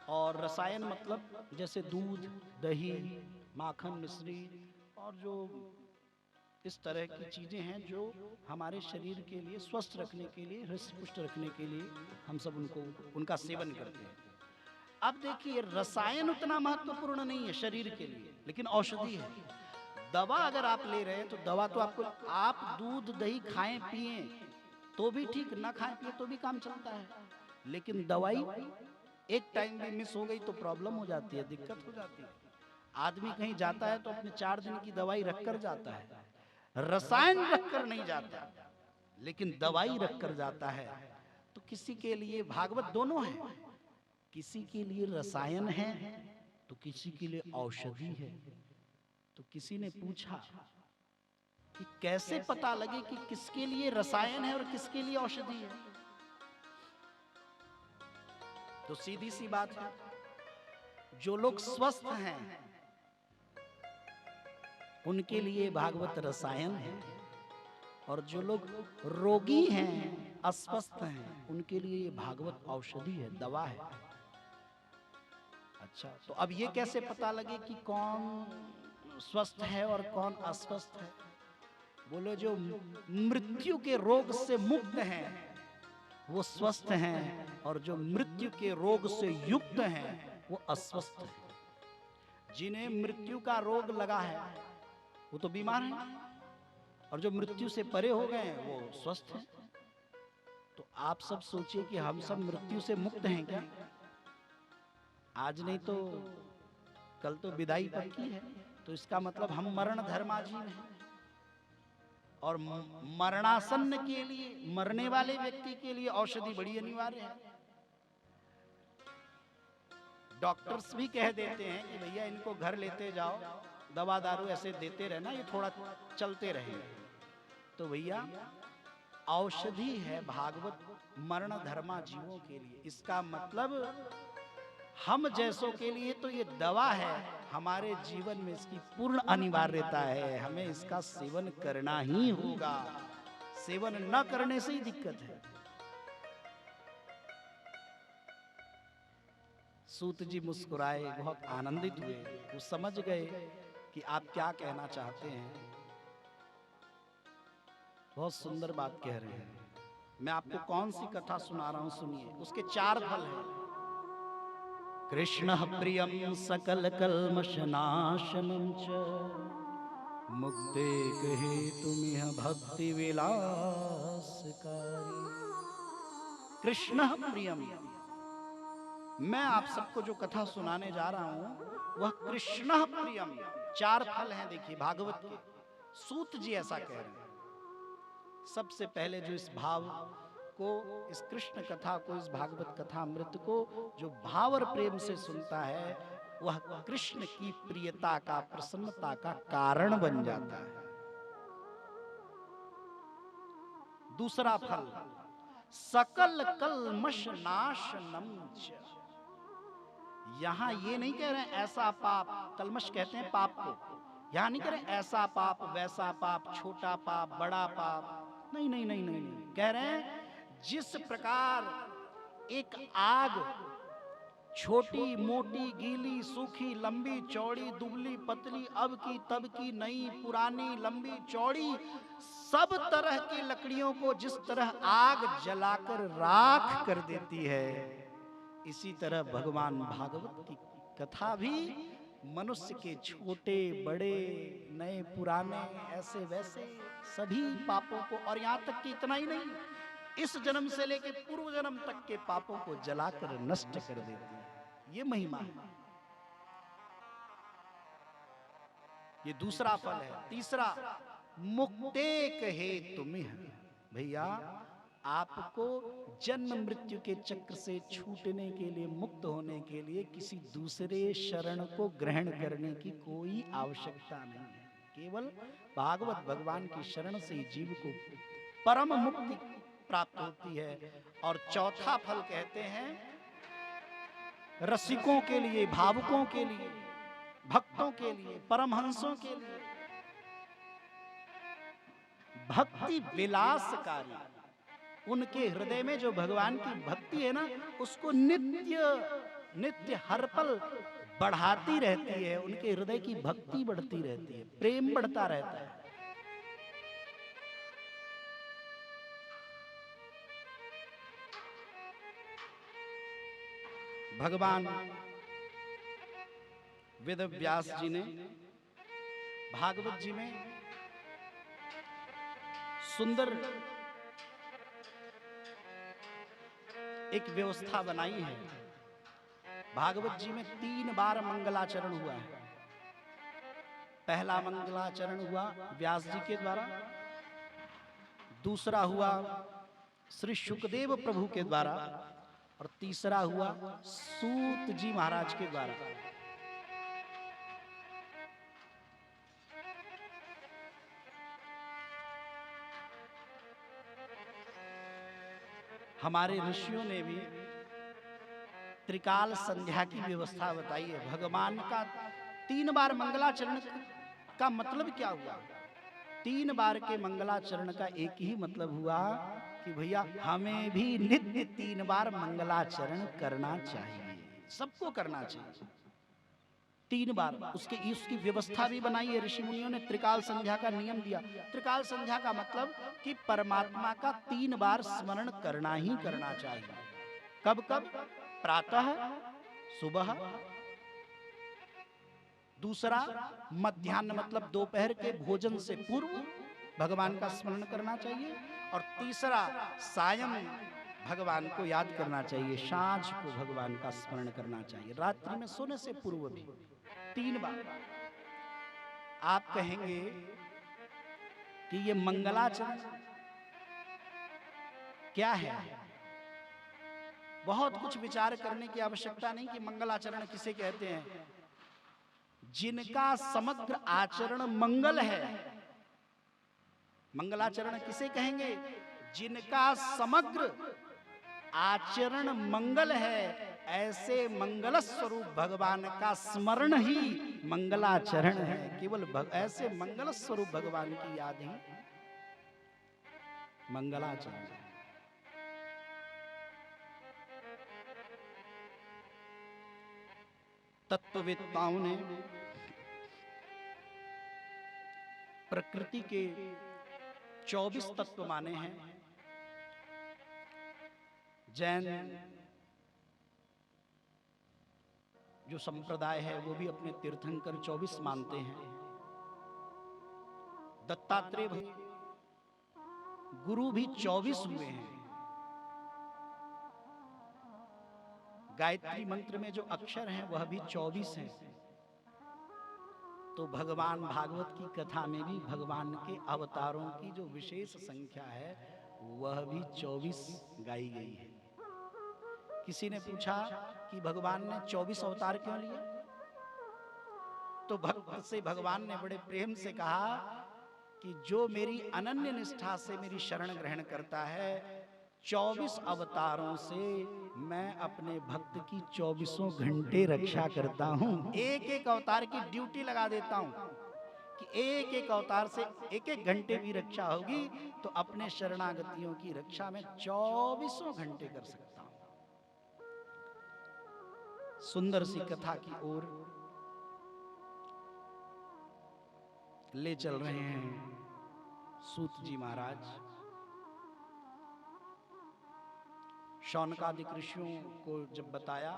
और रसायन मतलब जैसे दूध, दही, माखन, मिश्री और जो इस तरह की चीजें हैं जो हमारे शरीर के लिए स्वस्थ रखने के लिए, हृष्ट पुष्ट रखने के लिए हम सब उनका सेवन करते हैं। अब देखिए, रसायन उतना महत्वपूर्ण नहीं है शरीर के लिए, लेकिन औषधि है। दवा अगर आप ले रहे हैं तो दवा तो आपको, आप दूध दही खाएं पिएं तो भी ठीक, ना खाएं पिए तो भी काम चलता है, लेकिन दवाई एक टाइम भी मिस हो गई तो प्रॉब्लम हो जाती है, दिक्कत हो जाती है। आदमी कहीं जाता है तो अपने 4 दिन की दवाई रखकर जाता है, रसायन रखकर नहीं जाता, लेकिन दवाई रखकर जाता है। तो किसी के लिए भागवत दोनों है, किसी के लिए रसायन है तो किसी के लिए औषधि है। तो किसी ने पूछा कि कैसे पता लगे कि किसके लिए रसायन है और किसके लिए औषधि है? तो सीधी सी बात है, जो लोग स्वस्थ हैं उनके लिए भागवत रसायन है, और जो लोग रोगी हैं, अस्वस्थ हैं, उनके लिए ये भागवत औषधि है, दवा है। अच्छा, तो अब ये कैसे पता लगे कि कौन स्वस्थ है और कौन अस्वस्थ है? बोले जो मृत्यु के रोग से मुक्त हैं वो स्वस्थ हैं, और जो मृत्यु के रोग से युक्त हैं वो अस्वस्थ हैं। जिन्हें मृत्यु का रोग लगा है वो तो बीमार हैं, और जो मृत्यु से परे हो गए हैं वो स्वस्थ हैं। तो आप सब सोचिए कि हम सब मृत्यु से मुक्त हैं क्या? आज नहीं तो कल तो विदाई पक्की है। तो इसका मतलब हम मरण धर्माजीव हैं, और मरणासन्न के लिए, मरने वाले व्यक्ति के लिए औषधि बड़ी अनिवार्य है। डॉक्टर्स भी कह देते हैं कि भैया इनको घर लेते जाओ, दवा दारू ऐसे देते रहना, ये थोड़ा चलते रहे। तो भैया औषधि है भागवत मरण धर्मा जीवों के लिए। इसका मतलब हम जैसों के लिए तो ये दवा है, हमारे जीवन में इसकी पूर्ण अनिवार्यता है, हमें इसका सेवन करना ही होगा। सेवन न करने से ही दिक्कत है। सूत जी मुस्कुराए, बहुत आनंदित हुए, वो समझ गए कि आप क्या कहना चाहते हैं। बहुत सुंदर बात कह रहे हैं। मैं आपको कौन सी कथा सुना रहा हूं, सुनिए। उसके 4 फल हैं। कृष्ण प्रियम सकल कल्मषनाशनम च मुक्ते हेतुमिह भक्ति विलासकारी। कृष्ण प्रियम, मैं आप सबको जो कथा सुनाने जा रहा हूं वह कृष्ण प्रियम। 4 फल हैं, देखिए भागवत के। सूत जी ऐसा कह रहे हैं। सबसे पहले जो इस भाव को, इस कृष्ण कथा को, इस भागवत कथा अमृत को जो भाव और प्रेम से सुनता है वह कृष्ण की प्रियता का, प्रसन्नता का कारण बन जाता है। दूसरा फल सकल कल्मष नाशनम च। यहां ये नहीं कह रहे हैं ऐसा पाप, कल्मष कहते हैं पाप को, यहां नहीं कह रहे ऐसा पाप वैसा पाप, छोटा पाप बड़ा पाप, नहीं नहीं नहीं नहीं, नहीं। कह रहे हैं जिस प्रकार एक आग छोटी मोटी गीली सूखी लंबी चौड़ी दुबली पतली अब की तब की नई पुरानी लंबी चौड़ी सब तरह की लकड़ियों को जिस तरह आग जलाकर राख कर देती है, इसी तरह भगवान भागवत की कथा भी मनुष्य के छोटे बड़े नए पुराने ऐसे वैसे सभी पापों को, और यहां तक कि इतना ही नहीं, इस जन्म से लेकर पूर्व जन्म तक के पापों को जलाकर नष्ट कर देती है। ये महिमा है। ये दूसरा फल है। तीसरा मुक्ते कहे तुम्हें, भैया आपको जन्म मृत्यु के चक्र से छूटने के लिए, मुक्त होने के लिए किसी दूसरे शरण को ग्रहण करने की कोई आवश्यकता नहीं है। केवल भागवत भगवान की शरण से ही जीव को परम मुक्ति प्राप्त होती है। और चौथा फल कहते हैं रसिकों के लिए, भावुकों के लिए, भक्तों के लिए, परमहंसों के लिए, भक्ति विलासकारी। उनके हृदय में जो भगवान की भक्ति है ना, उसको नित्य नित्य हर पल बढ़ाती रहती है। उनके हृदय की भक्ति बढ़ती रहती है, प्रेम बढ़ता रहता है। भगवान वेद व्यास जी ने भागवत जी में सुंदर एक व्यवस्था बनाई है। भागवत जी में 3 बार मंगलाचरण हुआ है। पहला मंगलाचरण हुआ व्यास जी के द्वारा, दूसरा हुआ श्री शुकदेव प्रभु के द्वारा, और तीसरा हुआ सूत जी महाराज के द्वारा। हमारे ऋषियों ने भी त्रिकाल संध्या की व्यवस्था बताई है। भगवान का 3 बार मंगलाचरण का मतलब क्या हुआ? 3 बार के मंगलाचरण का एक ही मतलब हुआ कि भैया हमें भी नित्य 3 बार मंगलाचरण करना चाहिए, सबको करना चाहिए 3 बार। उसकी व्यवस्था भी बनाई है ऋषि मुनियों ने, त्रिकाल संध्या का नियम दिया। त्रिकाल संध्या का मतलब कि परमात्मा का 3 बार स्मरण करना ही करना चाहिए। कब कब? प्रातः, सुबह, दूसरा मध्याह्न मतलब दोपहर के भोजन से पूर्व भगवान का स्मरण करना चाहिए, और तीसरा सायं भगवान को याद करना चाहिए, सांझ को भगवान का स्मरण करना चाहिए, रात्रि में सोने से पूर्व भी 3 बार। आप कहेंगे कि ये मंगलाचरण क्या है? बहुत कुछ विचार करने की आवश्यकता नहीं कि मंगलाचरण किसे कहते हैं। जिनका समग्र आचरण मंगल है, मंगलाचरण किसे कहेंगे? जिनका समग्र आचरण मंगल है, ऐसे मंगल स्वरूप भगवान का स्मरण ही मंगलाचरण है। केवल ऐसे मंगल स्वरूप भगवान की याद ही मंगलाचरण है। तत्ववेत्ताओं ने प्रकृति के 24 तत्व माने हैं। जैन जो संप्रदाय है वो भी अपने तीर्थंकर 24 मानते हैं। दत्तात्रेय गुरु भी 24 हुए हैं। गायत्री मंत्र में जो अक्षर हैं वह भी 24 हैं। तो भगवान भागवत की कथा में भी भगवान के अवतारों की जो विशेष संख्या है वह भी 24 गाई गई है। किसी ने पूछा कि भगवान ने 24 अवतार क्यों लिए? तो भक्त से भगवान ने बड़े प्रेम से कहा कि जो मेरी अनन्य निष्ठा से मेरी शरण ग्रहण करता है, 24 अवतारों से मैं अपने भक्त की 24 घंटे रक्षा करता हूं। एक एक अवतार की ड्यूटी लगा देता हूं कि एक एक अवतार से एक एक घंटे भी रक्षा होगी तो अपने शरणागतियों की रक्षा में 24 घंटे कर सकता हूं। सुंदर सी कथा की ओर ले चल रहे हैं सूत जी महाराज। शौनकादिक ऋषियों को जब बताया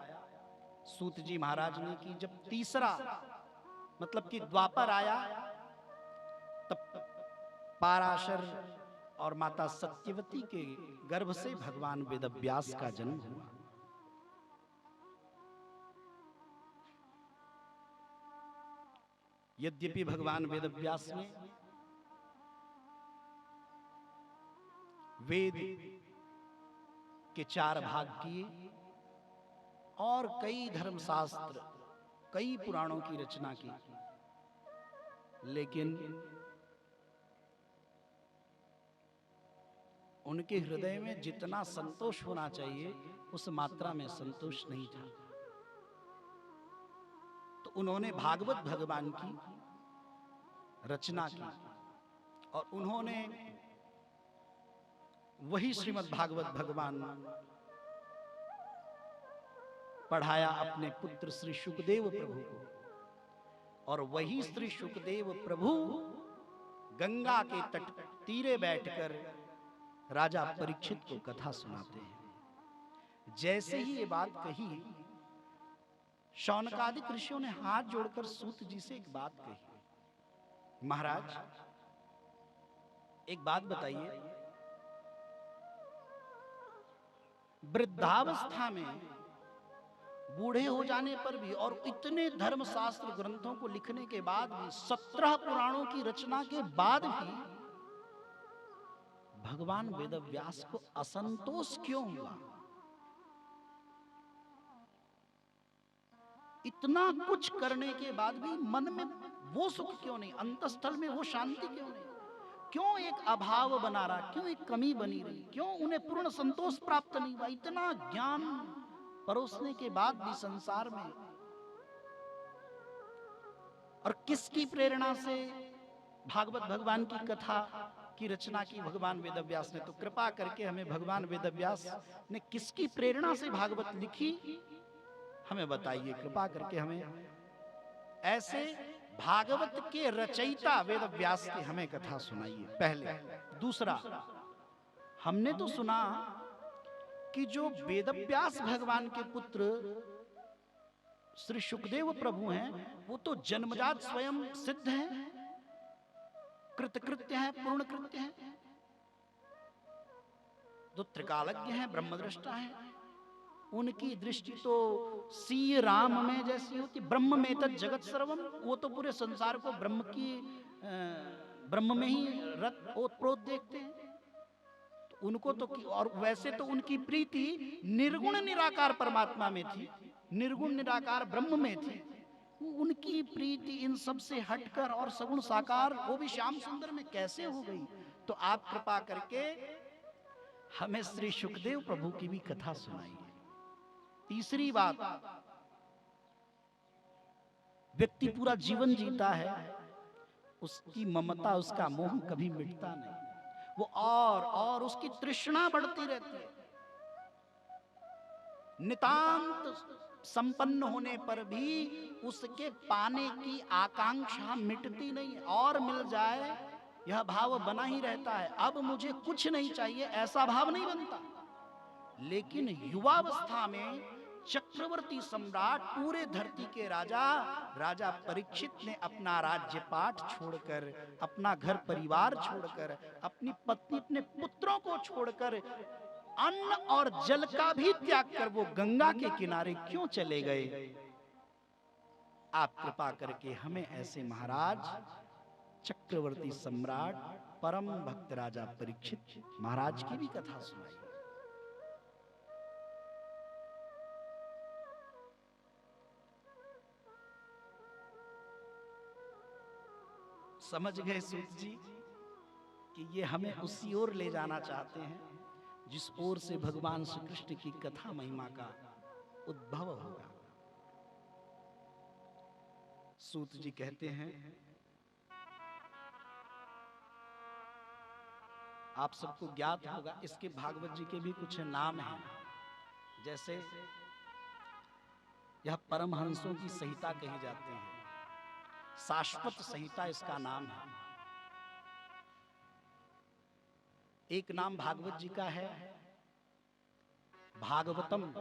सूत जी महाराज ने कि जब तीसरा मतलब कि द्वापर आया तब पाराशर और माता सत्यवती के गर्भ से भगवान वेदव्यास का जन्म हुआ। यद्यपि भगवान वेदव्यास ने वेद के 4 भाग किए और कई धर्मशास्त्र, कई पुराणों की रचना की, लेकिन उनके हृदय में जितना संतोष होना चाहिए उस मात्रा में संतोष नहीं था। तो उन्होंने भागवत भगवान की रचना की और उन्होंने वही श्रीमद् भागवत भगवान पढ़ाया अपने पुत्र श्री शुकदेव प्रभु को। और वही श्री शुकदेव प्रभु गंगा के तट तीरे बैठकर राजा परीक्षित को कथा सुनाते हैं। जैसे ही ये बात कही, शौनकादिक ऋषियों ने हाथ जोड़कर सूत जी से एक बात कही, महाराज एक बात बताइए, वृद्धावस्था में बूढ़े हो जाने पर भी और इतने धर्मशास्त्र ग्रंथों को लिखने के बाद भी 17 पुराणों की रचना के बाद भी भगवान वेदव्यास को असंतोष क्यों हुआ? इतना कुछ करने के बाद भी मन में वो सुख क्यों नहीं, अंतस्थल में वो शांति क्यों नहीं? क्यों एक अभाव बना रहा, क्यों एक कमी बनी रही, क्यों उन्हें पूर्ण संतोष प्राप्त नहीं हुआ? इतना ज्ञान परोसने के बाद भी संसार में, और किसकी प्रेरणा से भागवत भगवान की कथा की रचना की भगवान वेदव्यास ने। तो कृपा करके हमें भगवान वेदव्यास ने किसकी प्रेरणा से भागवत लिखी, हमें बताइए कृपा करके। हमें ऐसे भागवत के रचयिता वेदव्यास की हमें कथा सुनाइए पहले। दूसरा, हमने तो सुना कि जो वेदव्यास भगवान के पुत्र श्री सुखदेव प्रभु हैं, वो तो जन्मजात स्वयं सिद्ध हैं, कृतकृत्य हैं, पूर्ण कृत्य हैं, जो त्रिकालज्ञ हैं, ब्रह्मदृष्टा हैं। उनकी दृष्टि तो सी राम में जैसी होती, ब्रह्म में तत् जगत सर्वम। वो तो पूरे संसार को ब्रह्म में ही रत ओतप्रोत देखते हैं। तो उनको तो, और वैसे तो उनकी प्रीति निर्गुण निराकार परमात्मा में थी, निर्गुण निराकार ब्रह्म में थी। उनकी प्रीति इन सब से हटकर और सगुण साकार, वो भी श्याम सुंदर में कैसे हो गई? तो आप कृपा करके हमें श्री सुखदेव प्रभु की भी कथा सुनाइए। तीसरी बात, व्यक्ति पूरा जीवन जीता है, उसकी ममता, उसका मोह कभी मिटता नहीं। वो और उसकी तृष्णा बढ़ती रहती है। नितांत संपन्न होने पर भी उसके पाने की आकांक्षा मिटती नहीं, और मिल जाए यह भाव बना ही रहता है। अब मुझे कुछ नहीं चाहिए, ऐसा भाव नहीं बनता। लेकिन युवावस्था में चक्रवर्ती सम्राट, पूरे धरती के राजा परीक्षित ने अपना राज्यपाठ छोड़कर, अपना घर परिवार छोड़कर, अपनी पत्नी, अपने पुत्रों को छोड़कर, अन्न और जल का भी त्याग कर वो गंगा के किनारे क्यों चले गए? आप कृपा करके हमें ऐसे महाराज, चक्रवर्ती सम्राट, परम भक्त राजा परीक्षित महाराज की भी कथा सुनाइए। समझ गए सूत जी कि ये हमें उसी ओर ले जाना चाहते हैं जिस ओर से भगवान श्री कृष्ण की कथा महिमा का उद्भव होगा। सूत जी कहते हैं, आप सबको ज्ञात होगा, इसके भागवत जी के भी कुछ नाम हैं। जैसे यह परमहंसों की संहिता कही जाती है, शाश्वत संहिता इसका नाम है। एक नाम भागवत जी का है भागवतम,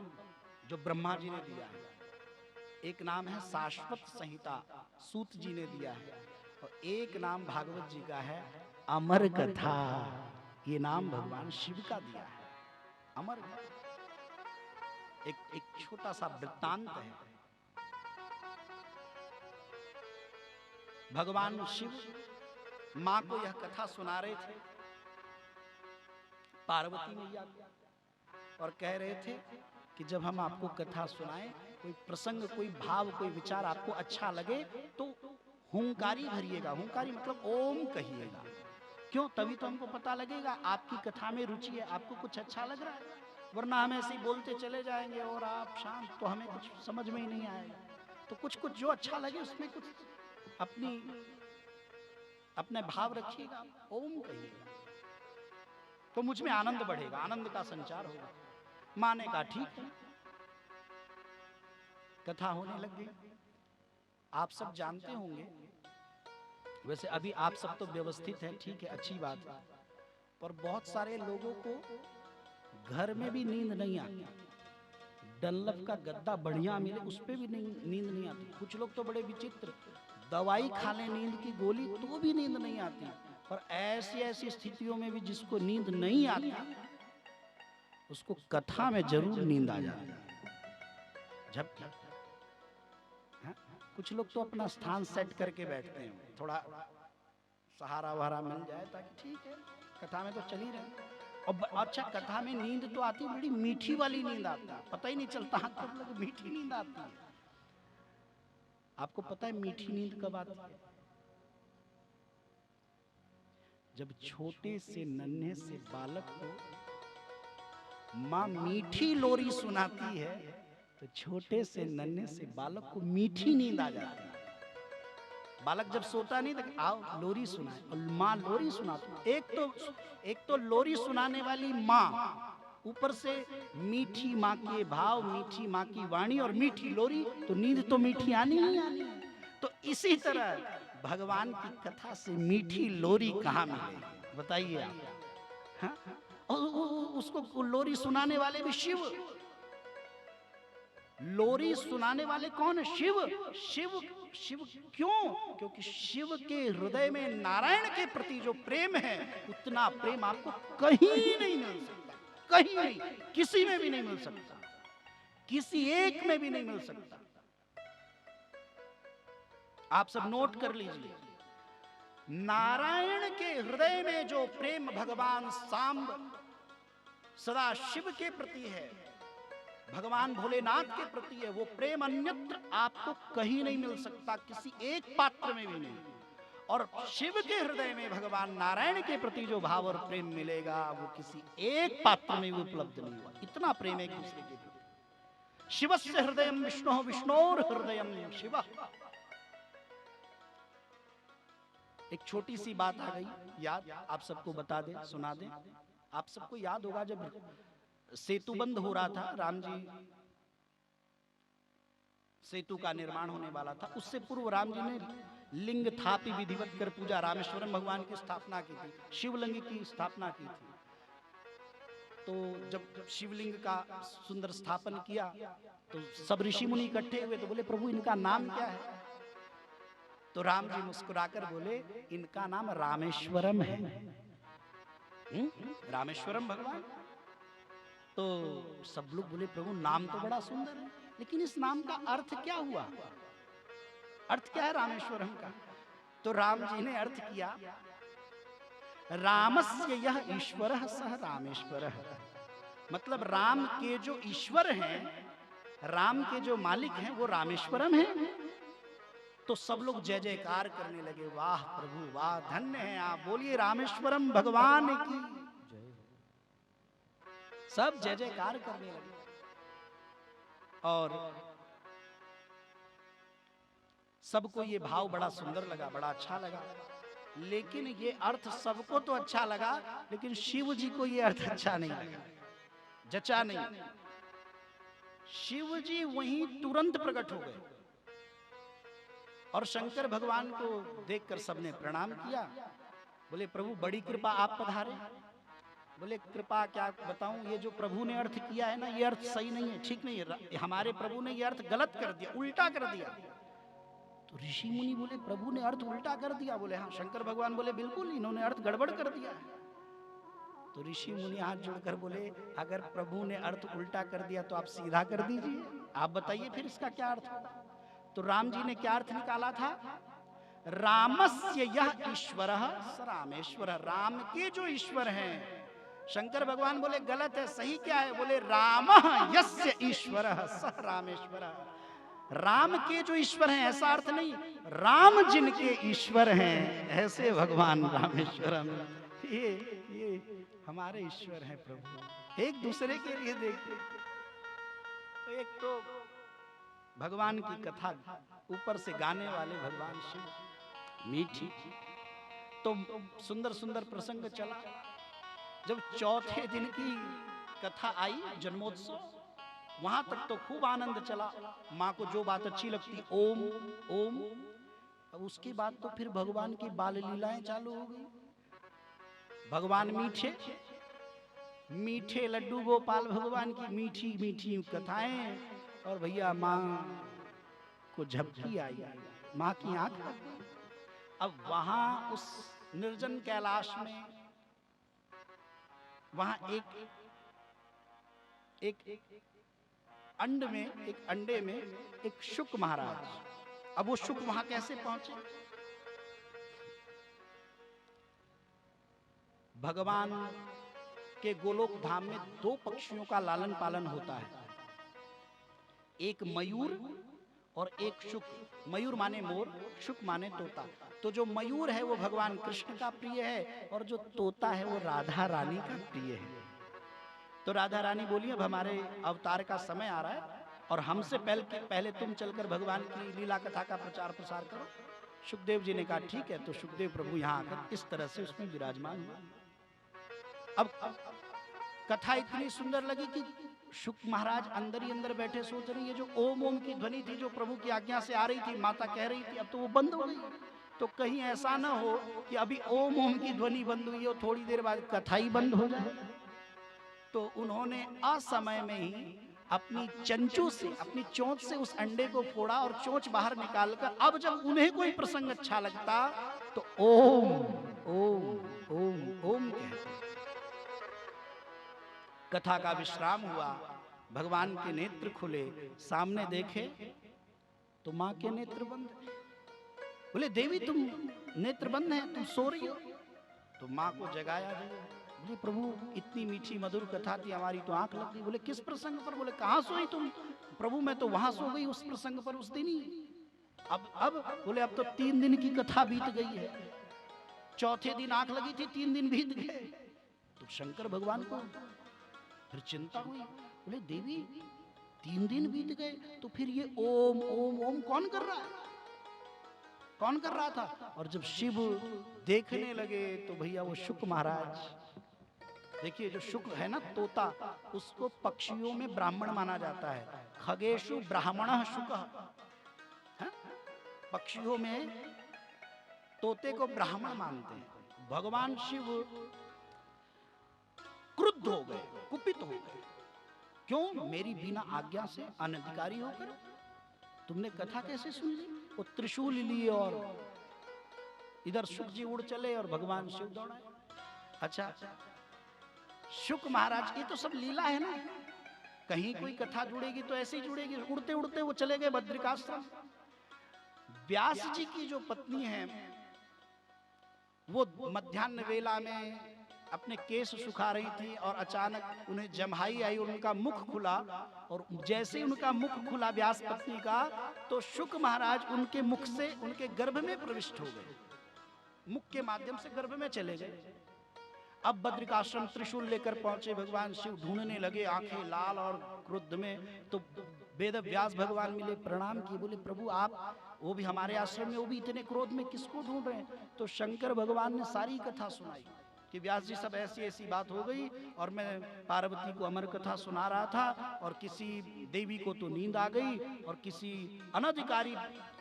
जो ब्रह्मा जी ने दिया है। एक नाम है शाश्वत संहिता, सूत जी ने दिया है। और एक नाम भागवत जी का है अमर कथा, ये नाम भगवान शिव का दिया है, अमर कथा। एक छोटा सा वृत्तांत है। भगवान शिव मां को यह कथा सुना रहे थे, पार्वती मैया, और कह रहे थे कि जब हम आपको कथा सुनाएं, कोई प्रसंग, कोई भाव, कोई विचार आपको अच्छा लगे तो हुंकारी भरिएगा। हुंकारी मतलब ओम कहिएगा। क्यों? तभी तो हमको पता लगेगा आपकी कथा में रुचि है, आपको कुछ अच्छा लग रहा है। वरना हम ऐसे ही बोलते चले जाएंगे और आप शांत, तो हमें कुछ समझ में ही नहीं आएगा। तो कुछ जो अच्छा लगे उसमें कुछ अपने भाव रखिएगा, ओम कहिएगा, तो मुझ में आनंद बढ़ेगा, आनंद का संचार होगा। माने का ठीक है, कथा होने लग गई। आप सब जानते होंगे, वैसे अभी आप सब तो व्यवस्थित हैं, ठीक है, अच्छी बात है, पर बहुत सारे लोगों को घर में भी नींद नहीं आती। डनलप का गद्दा बढ़िया मिले, उस पे भी नींद नहीं आती। कुछ लोग तो बड़े विचित्र, दवाई खा ले नींद की गोली तो भी नींद नहीं आती। पर ऐसी स्थितियों में भी जिसको नींद नहीं आती, उसको कथा में जरूर नींद आ जाती है। झपकी। कुछ लोग तो अपना स्थान सेट करके बैठते हैं, थोड़ा सहारा वहारा मिल जाए ताकि ठीक है, कथा में तो चल ही रहे। और अच्छा, कथा में नींद तो आती, बड़ी मीठी वाली नींद आती है, पता ही नहीं चलता कब लग मीठी नींद आती है। आपको पता है मीठी नींद कब आती है? जब छोटे से नन्हे से बालक को माँ मीठी लोरी सुनाती है, तो छोटे से नन्हे से बालक को मीठी नींद आ जाती है। बालक जब सोता नहीं तो आओ लोरी सुनाए, और माँ लोरी सुनाती। एक तो लोरी सुनाने वाली माँ, ऊपर से मीठी माँ के भाव, मीठी माँ की वाणी और मीठी लोरी, तो नींद तो मीठी आनी ही आनी है। तो इसी तरह भगवान की कथा से मीठी लोरी कहाँ मिलेगी बताइए आप? हाँ? और उसको लोरी सुनाने वाले भी शिव। लोरी सुनाने वाले कौन है? शिव। शिव शिव क्यों? क्योंकि शिव के हृदय में नारायण के प्रति जो प्रेम है, उतना प्रेम आपको कहीं नहीं मिल सकता, कहीं नहीं, किसी में भी नहीं मिल सकता, किसी एक में भी नहीं मिल सकता। आप सब नोट कर लीजिए, नारायण के हृदय में जो प्रेम भगवान सांब सदा शिव के प्रति है, भगवान भोलेनाथ के प्रति है, वो प्रेम अन्यत्र आपको कहीं नहीं मिल सकता, किसी एक पात्र में भी नहीं। और शिव के हृदय में भगवान नारायण के प्रति जो भाव और प्रेम मिलेगा, वो किसी एक पात्र में भी उपलब्ध नहीं हुआ। इतना प्रेम एक दूसरे के प्रति। शिवस्य हृदयम विष्णु, विष्णोर हृदयम शिव। एक छोटी सी बात आ गई याद, आप सबको बता दें, सुना दें। आप सबको याद होगा जब सेतु बंद हो रहा था, राम जी सेतु का निर्माण होने वाला था, उससे पूर्व राम जी ने लिंग थापी विधिवत कर पूजा, रामेश्वरम भगवान की स्थापना की थी, शिवलिंग की स्थापना की थी। तो जब शिवलिंग का सुंदर स्थापन किया तो सब ऋषि मुनि इकट्ठे हुए, तो बोले प्रभु इनका नाम क्या है? तो राम जी मुस्कुराकर बोले इनका नाम रामेश्वरम है। रामेश्वरम भगवान। तो सब लोग बोले प्रभु नाम तो बड़ा सुंदर है, लेकिन इस नाम का अर्थ क्या हुआ? अर्थ क्या है रामेश्वरम का? तो राम जी ने अर्थ किया, रामस्य यह ईश्वरः सह रामेश्वरः। मतलब राम के जो ईश्वर हैं, राम के जो मालिक हैं, वो रामेश्वरम है। तो सब लोग जय जयकार करने लगे, वाह प्रभु वाह, धन्य है आप, बोलिए रामेश्वरम भगवान की। सब जय जयकार करने लगे। और सबको ये भाव बड़ा सुंदर लगा, बड़ा अच्छा लगा। लेकिन ये अर्थ सबको तो अच्छा लगा, लेकिन शिव जी को ये अर्थ अच्छा नहीं लगा, जचा नहीं। शिव जी वहीं तुरंत प्रकट हो गए और शंकर भगवान को देखकर सबने प्रणाम किया। बोले प्रभु बड़ी कृपा, आप पधारे। बोले कृपा क्या बताऊं, ये जो प्रभु ने अर्थ किया है ना, ये अर्थ सही नहीं है, ठीक नहीं है, हमारे प्रभु ने ये अर्थ गलत कर दिया, उल्टा कर दिया। तो ऋषि मुनि बोले प्रभु ने अर्थ उल्टा कर दिया? बोले हाँ। शंकर भगवान बोले बिल्कुल, इन्होंने अर्थ गड़बड़ कर दिया है। तो ऋषि मुनि हाथ जोड़कर बोले अगर प्रभु ने अर्थ उल्टा कर दिया तो आप सीधा कर दीजिए, आप बताइए फिर इसका क्या अर्थ होगा। तो राम जी ने क्या अर्थ निकाला था, रामस्य यह ईश्वरः स रामेश्वरः। राम के जो ईश्वर हैं, शंकर भगवान बोले गलत है, सही क्या है? बोले रामः यस्य ईश्वरः स रामेश्वरः। राम के जो ईश्वर हैं ऐसा अर्थ नहीं, राम जिनके ईश्वर हैं ऐसे भगवान रामेश्वरम। ये हमारे ईश्वर हैं प्रभु, एक दूसरे के लिए देखते। तो एक तो भगवान की कथा, ऊपर से गाने वाले भगवान शिव, मीठी। तो सुंदर सुंदर प्रसंग चला। जब चौथे दिन की कथा आई, जन्मोत्सव, वहां तक तो खूब आनंद चला, माँ को जो बात अच्छी लगती ओम ओम। अब उसके बाद तो फिर भगवान की बाल लीलाएं चालू हो गई। भगवान मीठे मीठे लड्डू गोपाल भगवान की मीठी मीठी कथाएं, और भैया माँ को झपकी आई, माँ की आंख। अब वहां उस निर्जन कैलाश में, वहां एक अंड में, एक अंडे में एक शुक महाराज। अब वो शुक वहां कैसे पहुंचे? भगवान के गोलोक धाम में दो पक्षियों का लालन पालन होता है, एक मयूर और एक शुक। मयूर माने मोर, शुक माने तोता। तो जो मयूर है वो भगवान कृष्ण का प्रिय है, और जो तोता है वो राधा रानी का प्रिय है। तो राधा रानी बोली अब हमारे अवतार का समय आ रहा है, और हमसे पहले तुम चलकर भगवान की लीला कथा का प्रचार प्रसार करो। सुखदेव जी ने कहा ठीक है। तो सुखदेव प्रभु यहाँ आकर इस तरह से उसमें विराजमान हुआ। अब कथा इतनी सुंदर लगी कि शुक महाराज अंदर ही अंदर बैठे सोच रहे, ये जो ओम ओम की ध्वनि थी जो प्रभु की आज्ञा से आ रही थी, माता कह रही थी, अब तो वो बंद हो गई। तो कहीं ऐसा ना हो कि अभी ओम ओम की ध्वनि बंद हुई हो, थोड़ी देर बाद कथा ही बंद हो जाए। तो उन्होंने असमय में ही अपनी चंचू से, अपनी चोंच से उस अंडे को फोड़ा और चोंच बाहर निकालकर, अब जब उन्हें कोई प्रसंग अच्छा लगता तो ओम ओम ओम ओम कहते। कथा का विश्राम हुआ, भगवान के नेत्र खुले, सामने देखे तो मां के नेत्र बंद। बोले देवी तुम नेत्र बंद है, तुम सो रही हो? तो मां को जगाया गया। बोले प्रभु इतनी मीठी मधुर कथा थी, हमारी तो आंख लग गई। बोले किस प्रसंग पर? बोले कहां सोई तुम? प्रभु मैं तो वहां सो गई उस प्रसंग पर उस दिन ही। अब बोले अब तो 3 दिन की कथा बीत गई है, चौथे दिन आंख लगी थी, 3 दिन बीत गए। तो शंकर भगवान को फिर चिंता हुई। बोले देवी 3 दिन बीत गए, तो फिर ये ओम ओम ओम कौन कर रहा है? कौन कर रहा था? और जब शिव देखने लगे तो भैया वो शुक महाराज, देखिए जो शुक है ना तोता, उसको पक्षियों में ब्राह्मण माना जाता है। खगेशु ब्राह्मणः शुकः, पक्षियों में तोते को ब्राह्मण मानते हैं। भगवान शिव क्रुद्ध हो गए, कुपित हो गए। क्यों? मेरी बिना आज्ञा से अनधिकारी होकर तुमने कथा कैसे सुन ली? वो त्रिशूल लिए और इधर शुक जी उड़ चले और भगवान शिव दौड़ाए। अच्छा, शुक महाराज की तो सब लीला है ना, कहीं कोई कथा जुड़ेगी तो ऐसे ही जुड़ेगी। उड़ते उड़ते वो चले गए बद्रिकाश्रम। व्यास जी की जो पत्नी है वो मध्याह्न वेला में अपने केश सुखा रही थी और अचानक उन्हें जम्हाई आई, उनका मुख खुला। और जैसे उनका मुख खुला व्यास पत्नी का, तो शुक महाराज उनके मुख से उनके गर्भ में प्रविष्ट हो गए, मुख के माध्यम से गर्भ में चले गए। अब बद्रिकाश्रम त्रिशूल लेकर पहुंचे भगवान शिव, ढूंढने लगे आंखें लाल और क्रुद्ध में। तो वेद व्यास भगवान मिले, प्रणाम किए, बोले प्रभु आप वो भी हमारे आश्रम में, वो भी इतने क्रोध में, किसको ढूंढ रहे हैं? तो शंकर भगवान ने सारी कथा सुनाई कि व्यास जी सब ऐसी ऐसी बात हो गई और मैं पार्वती को अमर कथा सुना रहा था और किसी देवी को तो नींद आ गई और किसी अनधिकारी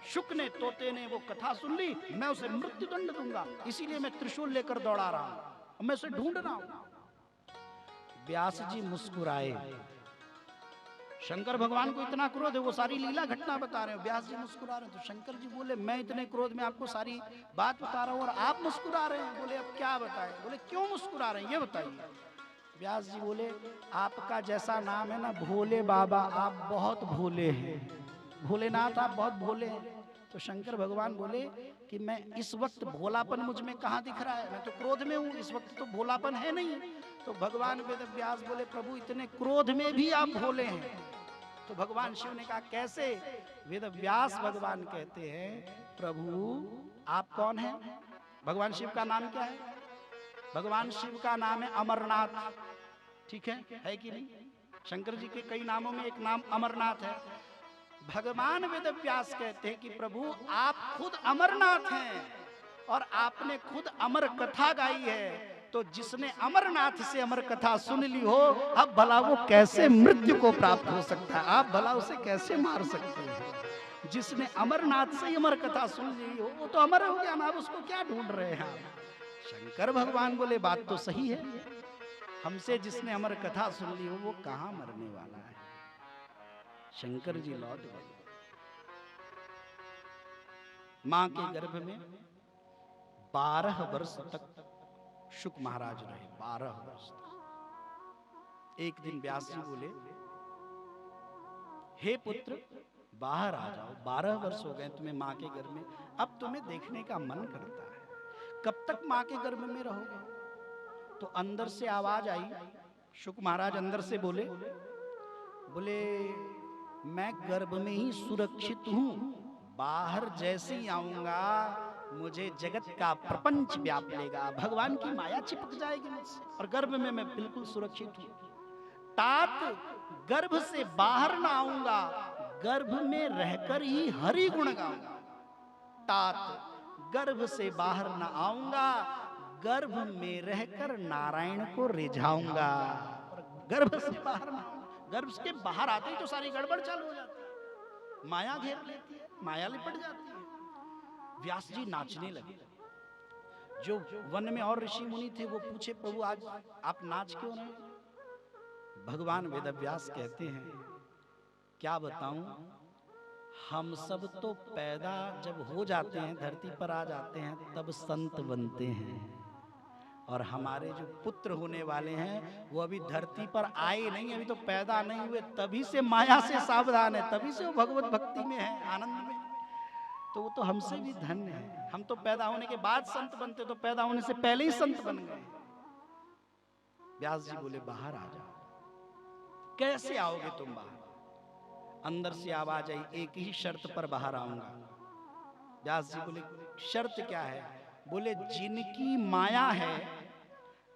शुक ने, तोते ने वो कथा सुन ली, मैं उसे मृत्यु दंड दूंगा, इसीलिए मैं त्रिशूल लेकर दौड़ा रहा हूं, मैं उसे ढूंढ रहा हूं। व्यास जी मुस्कुराए। शंकर भगवान को इतना क्रोध है, वो सारी लीला घटना बता रहे हैं, व्यास जी मुस्कुरा रहे हैं। तो शंकर जी बोले मैं इतने क्रोध में आपको सारी बात बता रहा हूं और आप मुस्कुरा रहे हैं। बोले अब क्या बताएं? बोले क्यों मुस्कुरा रहे हैं ये बताइए। व्यास जी बोले आपका जैसा नाम है ना भोले बाबा, आप बहुत भोले हैं, भोलेनाथ आप बहुत भोले हैं। तो शंकर भगवान बोले कि मैं इस वक्त भोलापन मुझ में कहाँ दिख रहा है, मैं तो क्रोध में हूँ, इस वक्त तो भोलापन है नहीं। तो भगवान वेद व्यास बोले प्रभु इतने क्रोध में भी आप भोले हैं। तो भगवान शिव ने कहा कैसे? वेद व्यास भगवान कहते हैं प्रभु आप कौन हैं? भगवान शिव का नाम क्या है? भगवान शिव का नाम है अमरनाथ, ठीक है कि नहीं? शंकर जी के कई नामों में एक नाम अमरनाथ है। भगवान वेद व्यास कहते हैं कि प्रभु आप खुद अमरनाथ हैं और आपने खुद अमर कथा गाई है। तो जिसने अमरनाथ से अमर कथा सुन ली हो, अब भला वो कैसे मृत्यु को प्राप्त हो सकता है? आप भला उसे कैसे मार सकते हैं? जिसने अमरनाथ से अमर कथा सुन ली हो वो तो अमर हो गया ना, आप उसको क्या ढूंढ रहे हैं? शंकर भगवान बोले बात तो सही है, हमसे जिसने अमर कथा सुन ली हो वो कहां मरने वाला है। शंकर जी लौट गए। मां के गर्भ में 12 वर्ष तक शुक महाराज रहे, 12 वर्ष तक। एक दिन व्यास जी बोले हे पुत्र बाहर आ जाओ, 12 वर्ष हो गए तुम्हें मां के गर्भ में, अब तुम्हें देखने का मन करता है, कब तक मां के गर्भ में रहोगे? तो अंदर से आवाज आई, शुक महाराज अंदर से बोले मैं गर्भ में ही सुरक्षित हूं, बाहर जैसे ही आऊंगा मुझे जगत का प्रपंच व्याप लेगा, भगवान की माया चिपक जाएगी मुझसे, और गर्भ में मैं बिल्कुल सुरक्षित हूं। तात गर्भ से बाहर ना आऊंगा, गर्भ में रहकर ही हरि गुण गाऊंगा। तात गर्भ से बाहर न आऊंगा, गर्भ में रहकर नारायण को रिझाऊंगा। गर्भ से बाहर ना, गर्भ के बाहर आते ही तो सारी गड़बड़ चालू हो जाती है, माया घेर लेती है, माया लिपट जाती है। व्यास जी नाचने लगे। जो वन में और ऋषि मुनि थे वो पूछे, प्रभु आज आप नाच क्यों रहे हैं? भगवान वेदव्यास कहते हैं, क्या बताऊं, हम सब तो पैदा जब हो जाते हैं, धरती पर आ जाते हैं, तब संत बनते हैं, और हमारे जो पुत्र होने वाले हैं वो अभी धरती पर आए नहीं, अभी तो पैदा नहीं हुए, तभी से माया से सावधान है, तभी से वो भगवत भक्ति में है, आनंद में। तो वो तो हमसे भी धन्य है। हम तो पैदा होने के बाद संत बनते, तो पैदा होने से पहले ही संत बन गए। व्यास जी बोले, बाहर आ जाओ। कैसे आओगे तुम बाहर? अंदर से आवाज आई, एक ही शर्त पर बाहर आऊंगा। व्यास जी बोले, शर्त क्या है? बोले, जिनकी माया है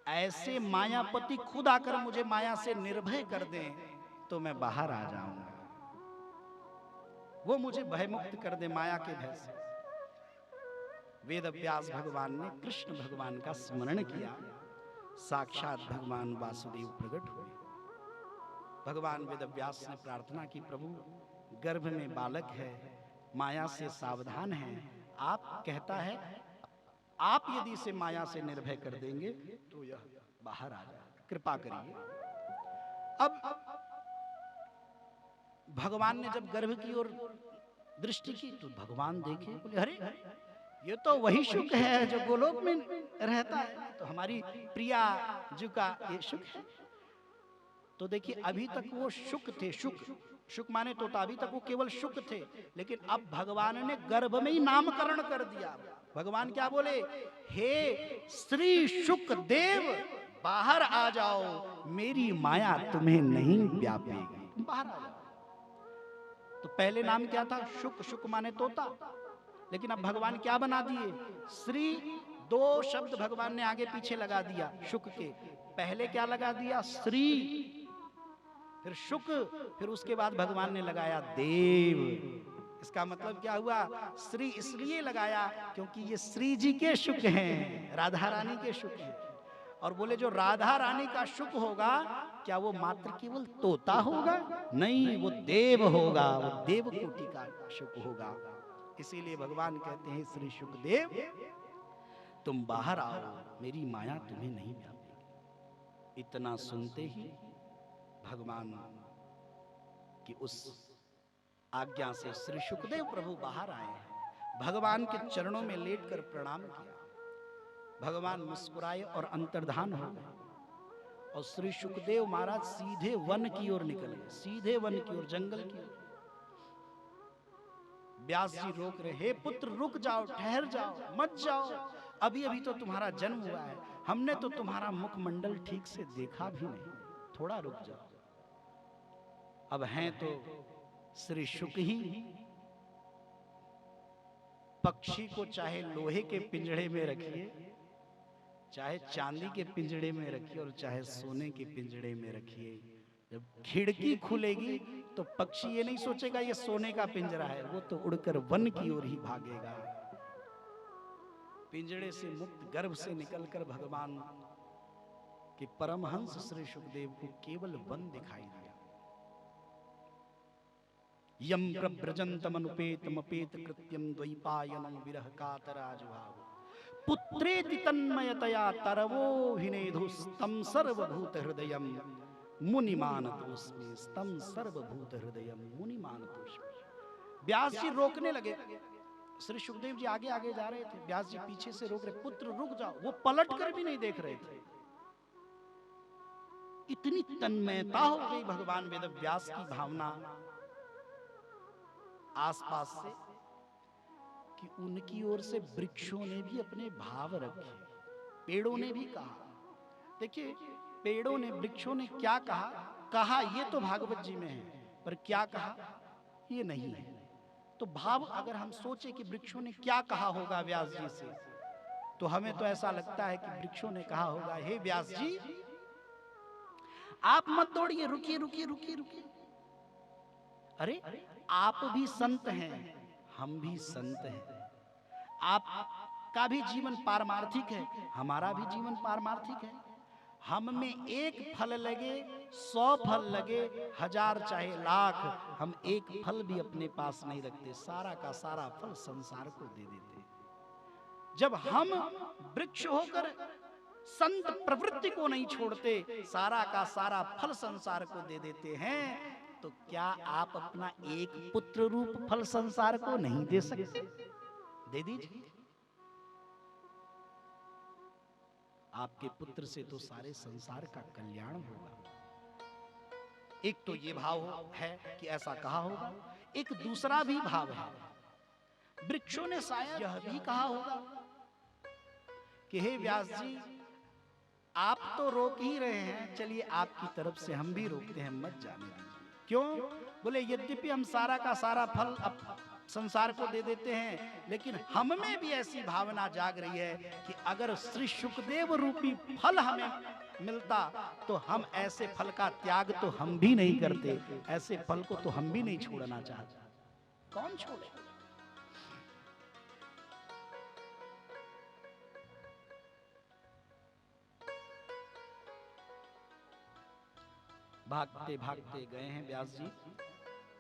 ऐसे मायापति खुद आकर मुझे माया से निर्भय कर दें तो मैं बाहर आ जाऊंगा। वो मुझे भयमुक्त कर दे माया के भय से। वेद व्यास भगवान ने कृष्ण भगवान का स्मरण किया, साक्षात भगवान वासुदेव प्रकट हुए। भगवान वेद व्यास ने प्रार्थना की, प्रभु गर्भ में बालक है, माया से सावधान है, आप कहता है आप यदि इसे माया से निर्भय कर देंगे तो यह बाहर आ जाए, कृपा करिए। अब भगवान ने जब गर्भ की ओर दृष्टि की तो भगवान देखे, बोले, अरे ये तो वही शुक है जो गोलोक में रहता है, तो हमारी प्रिया जी का ये शुक है। तो देखिए, अभी तक वो शुक थे, शुक माने तो अभी तक वो केवल शुक थे, लेकिन अब भगवान ने गर्भ में ही नामकरण कर दिया। भगवान क्या बोले, हे श्री शुक देव, बाहर आ जाओ, मेरी माया तुम्हें नहीं व्यापेगी, बाहर आ जाओ। तो पहले नाम क्या था? शुक, शुक माने तोता, लेकिन अब भगवान क्या बना दिए? श्री, दो शब्द भगवान ने आगे पीछे लगा दिया शुक के। पहले क्या लगा दिया? श्री, फिर शुक, फिर उसके बाद भगवान ने लगाया देव। इसका मतलब क्या हुआ? श्री इसलिए लगाया क्योंकि ये श्री जी के शुक हैं, राधा रानी के शुक हैं। और बोले, जो राधा रानी का शुक होगा, क्या वो मात्र केवल तोता होगा? नहीं, वो देव होगा, वो देव कोटि का शुक होगा। इसीलिए भगवान कहते हैं, श्री शुकदेव तुम बाहर आओ, मेरी माया तुम्हें नहीं व्यापेगी। इतना सुनते ही भगवान की उस आज्ञा से श्री शुकदेव प्रभु बाहर आए हैं। भगवान के चरणों में लेटकर प्रणाम किया। भगवान मुस्कुराए और अंतर्धान हो गए, और श्री शुकदेव महाराज सीधे वन की ओर निकल गए, सीधे वन की ओर, जंगल की ओर। व्यास जी रोक रहे, हे पुत्र रुक जाओ, ठहर जाओ, मत जाओ, अभी अभी तो तुम्हारा जन्म हुआ है, हमने तो तुम्हारा मुखमंडल ठीक से देखा भी नहीं, थोड़ा रुक जाओ। अब हैं तो श्री शुक ही, पक्षी को चाहे लोहे के पिंजड़े में रखिए, चाहे चांदी के पिंजड़े में रखिए, और चाहे सोने के पिंजड़े में रखिए, जब खिड़की खुलेगी तो पक्षी ये नहीं सोचेगा ये सोने का पिंजरा है, वो तो उड़कर वन की ओर ही भागेगा। पिंजड़े से मुक्त, गर्भ से निकलकर भगवान के परमहंस श्री शुकदेव को केवल वन दिखाई दिया। यम प्रव्रजन्तमनुपेतमपेत कृत्यम द्वैपायनं विरह कातराजुभाव पुत्रेति तन्मयतया तरवो हिनेधुस्तं सर्वभूत हृदयं मुनिमानतोस्मि, स्तं सर्वभूत हृदयं मुनिमानतोस्मि। व्यास जी रोकने लगे, श्री शुकदेव जी आगे आगे जा रहे थे, व्यास जी पीछे से रोक रहे, पुत्र रुक जाओ। वो पलट कर भी नहीं देख रहे थे, इतनी तन्मयता हो गई भगवान वेद व्यास की भावना आसपास से कि उनकी ओर से वृक्षों ने भी अपने भाव रखे, पेड़ों ने भी कहा। देखिए, पेड़ों ने, वृक्षों ने क्या कहा? कहा ये तो भागवत जी में है, पर क्या कहा ये नहीं है। तो भाव अगर हम सोचे कि वृक्षों ने क्या कहा होगा व्यास जी से, तो हमें तो ऐसा लगता है कि वृक्षों ने कहा होगा, हे व्यास जी आप मत दौड़िए, रुकिए रुकिए रुकिए रुकिए, अरे आप भी संत हैं, हम भी संत हैं, आपका भी जीवन पारमार्थिक है, हमारा भी जीवन पारमार्थिक है। हम में एक फल लगे, 100 फल लगे, 1000 चाहे लाख, हम एक फल भी अपने पास नहीं रखते, सारा का सारा फल संसार को दे देते। जब हम वृक्ष होकर संत प्रवृत्ति को नहीं छोड़ते, सारा का सारा फल संसार को दे देते हैं, तो क्या आप अपना एक पुत्र रूप फल संसार को नहीं दे सकते? दे दीजिए। आपके पुत्र से तो सारे संसार का कल्याण होगा। एक तो ये भाव है कि ऐसा कहा होगा, एक दूसरा भी भाव है, वृक्षों ने शायद यह भी कहा होगा कि हे व्यास जी, आप तो रोक ही रहे हैं, चलिए आपकी तरफ से हम भी रोकते हैं, मत जाने दीजिए। क्यों? बोले यद्यपि हम सारा का सारा फल अब संसार को दे देते हैं, लेकिन हम में भी ऐसी भावना जाग रही है कि अगर श्री शुकदेव रूपी फल हमें मिलता तो हम ऐसे फल का त्याग तो हम भी नहीं करते, ऐसे फल को तो हम भी नहीं छोड़ना चाहते। कौन छोड़े? भागते भागते गए हैं व्यास जी।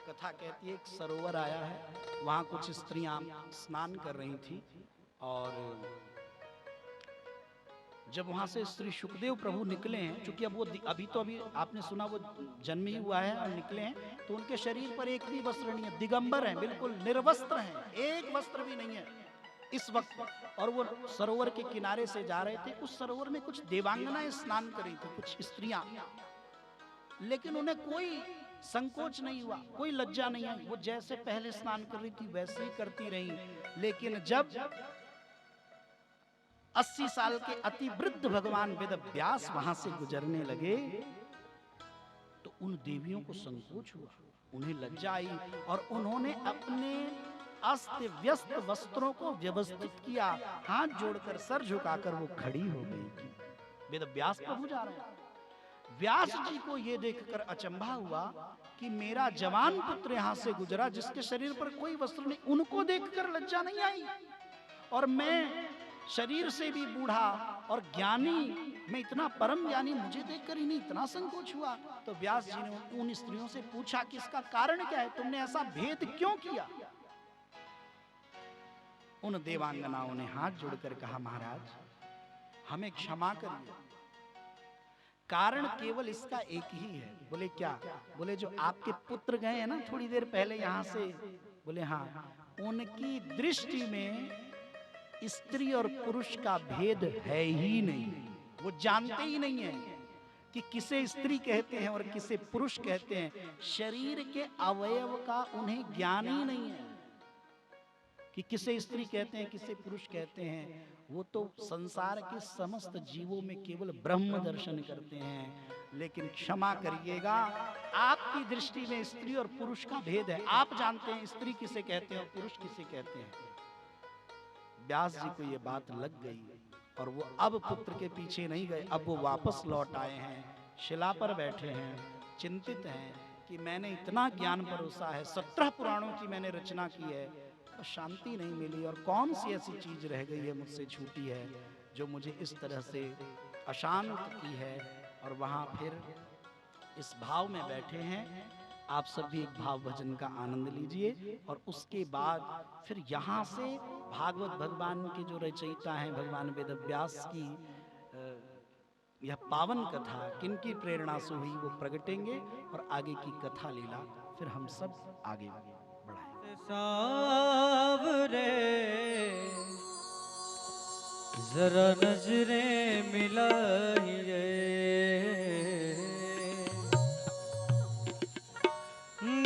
कथा कहती है एक सरोवर आया है, वहां कुछ स्त्रियां स्नान कर रही थी, और जब वहां से श्री शुकदेव प्रभु निकले हैं, चूंकि अब वो अभी आपने सुना वो जन्म ही हुआ है और निकले हैं, तो उनके शरीर पर एक भी वस्त्र नहीं है, दिगंबर हैं, बिल्कुल निर्वस्त्र हैं, एक वस्त्र भी नहीं है इस वक्त। और वो सरोवर के किनारे से जा रहे थे। उस सरोवर में कुछ देवांगनाएं स्नान कर रही थी, कुछ स्त्रियां, लेकिन उन्हें कोई संकोच नहीं हुआ, कोई लज्जा नहीं आई, वो जैसे पहले स्नान कर रही थी वैसे ही करती रही। लेकिन जब 80 साल के अति वृद्ध भगवान वेद व्यास वहां से गुजरने लगे, तो उन देवियों को संकोच हुआ, उन्हें लज्जा आई, और उन्होंने अपने अस्त व्यस्त वस्त्रों को व्यवस्थित किया, हाथ जोड़कर सर झुकाकर वो खड़ी हो गई। वेद व्यास प्रभु जा रहे हैं। व्यास जी को यह देखकर अचंभा हुआ कि मेरा जवान पुत्र यहां से गुजरा, जिसके शरीर पर कोई वस्त्र नहीं, उनको देखकर लज्जा नहीं आई, और मैं शरीर से भी बूढ़ा और ज्ञानी, मैं इतना परम ज्ञानी, मुझे देखकर इन्हें इतना संकोच हुआ। तो व्यास जी ने उन स्त्रियों से पूछा कि इसका कारण क्या है, तुमने ऐसा भेद क्यों किया? उन देवांगनाओं ने हाथ जोड़कर कहा, महाराज हमें क्षमा करिए, कारण केवल इसका एक ही है। बोले क्या? बोले जो आपके पुत्र गए हैं ना थोड़ी देर पहले यहां से, बोले हाँ, उनकी दृष्टि में स्त्री और पुरुष का भेद है ही नहीं, वो जानते ही नहीं है कि किसे स्त्री कहते हैं और किसे पुरुष कहते हैं। शरीर के अवयव का उन्हें ज्ञान ही नहीं है कि किसे स्त्री कहते हैं किसे पुरुष कहते हैं। वो तो संसार के समस्त जीवों में केवल ब्रह्म दर्शन करते हैं। लेकिन क्षमा करिएगा, आपकी दृष्टि में स्त्री और पुरुष का भेद है, आप जानते हैं स्त्री किसे कहते हैं और पुरुष किसे कहते हैं। व्यास जी को ये बात लग गई और वो अब पुत्र के पीछे नहीं गए, अब वो वापस लौट आए हैं, शिला पर बैठे हैं, चिंतित हैं कि मैंने इतना ज्ञान परोसा है, 17 पुराणों की मैंने रचना की है, तो शांति नहीं मिली, और कौन सी ऐसी चीज रह गई है मुझसे छूटी है जो मुझे इस तरह से अशांत की है। और वहाँ फिर इस भाव में बैठे हैं। आप सब भी एक भाव भजन का आनंद लीजिए, और उसके बाद फिर यहाँ से भागवत भगवान के जो रचयिता हैं भगवान वेद व्यास की यह पावन कथा किनकी प्रेरणा से हुई वो प्रगटेंगे, और आगे की कथा लीला फिर हम सब आगे बढ़ाएंगे। सावरे जरा नजरें मिलाइए,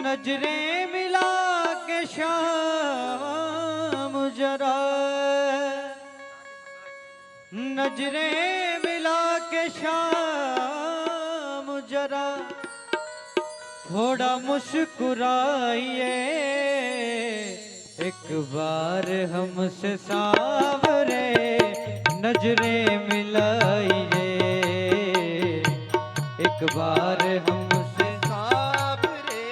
नजरें मिला के शाम जरा, नजरें मिला के शाम जरा, थोड़ा मुस्कुराइए, एक बार हमसे सावरे नजरें मिलाइए, एक बार हमसे सावरे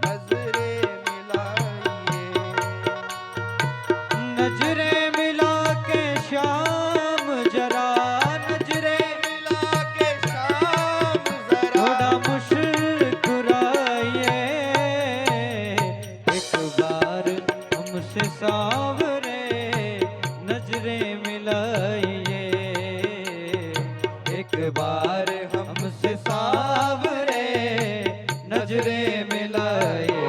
नजरें मिलाइए, नजरें मिलाइए, एक बार हमसे सावरे नजरें मिलाइए।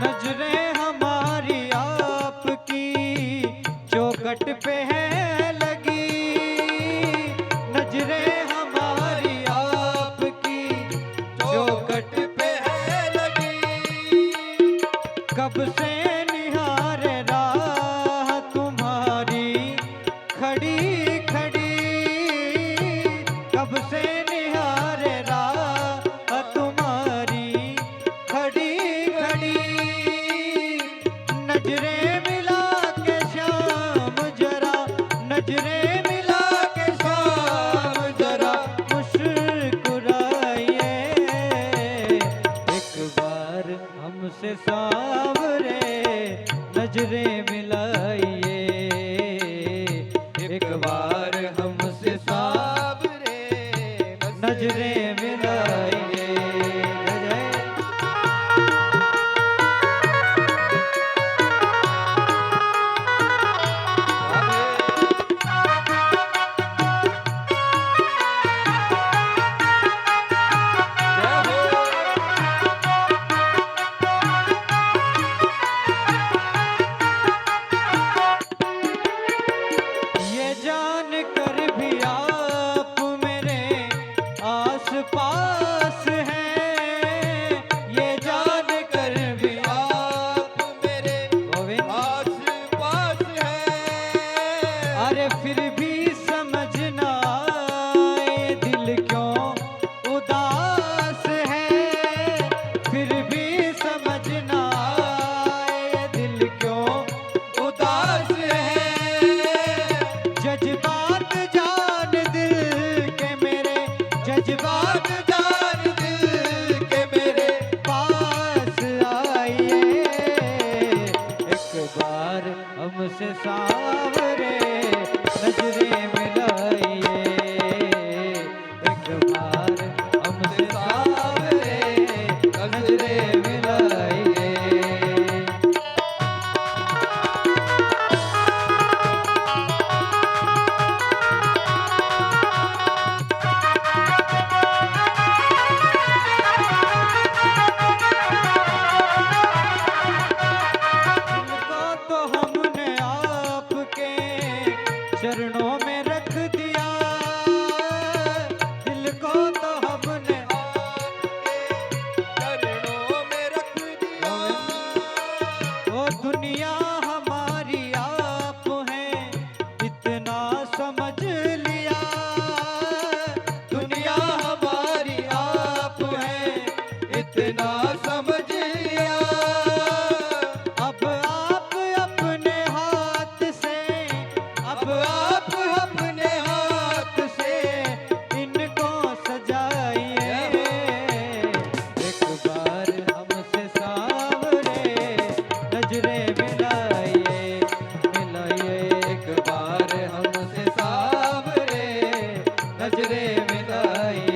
नजरें हमारी आपकी चौखट पे है लगी, नजरें हमारी आपकी चौखट पे है लगी। कब से निहार राह तुम्हारी खड़ी खड़ी, कब से निहार राह तुम्हारी खड़ी खड़ी। नजरें मिला के शाम जरा, नजरें मिला के शाम जरा मुस्कुराइए, एक बार हमसे सावरे नजरें मिलाइए, एक बार हमसे सावरे नजरें मिलाइए। ये जान कर भी आप मेरे आस पास हैं, ये जान कर भी आप मेरे आस पास हैं। अरे फिर भी समझ ना आए दिल क्यों उदास है, फिर भी समझ ना आए दिल क्यों उदास है। जज्बात जान दिल के मेरे, जज्बात जान दिल के मेरे पास आइए, एक बार हमसे सावरे नजरें मिलाइए, एक बार हमसे सावरे नजरें मिलाइए। इनको तो हमने आपके चरणों में रख दिया, दिल को तो हमने आपके चरणों में रख दिया। ओ दुनिया हमारी आप हैं इतना समझ लिया, दुनिया हमारी आप हैं इतना समझ लिया। अब आप अपने हाथ से, अब आप अपने हाथ से इनको सजाइए, एक बार हमसे सावरे नजरें मिलाइए, मिलाइए, एक बार हमसे सावरे नजरें मिलाइए।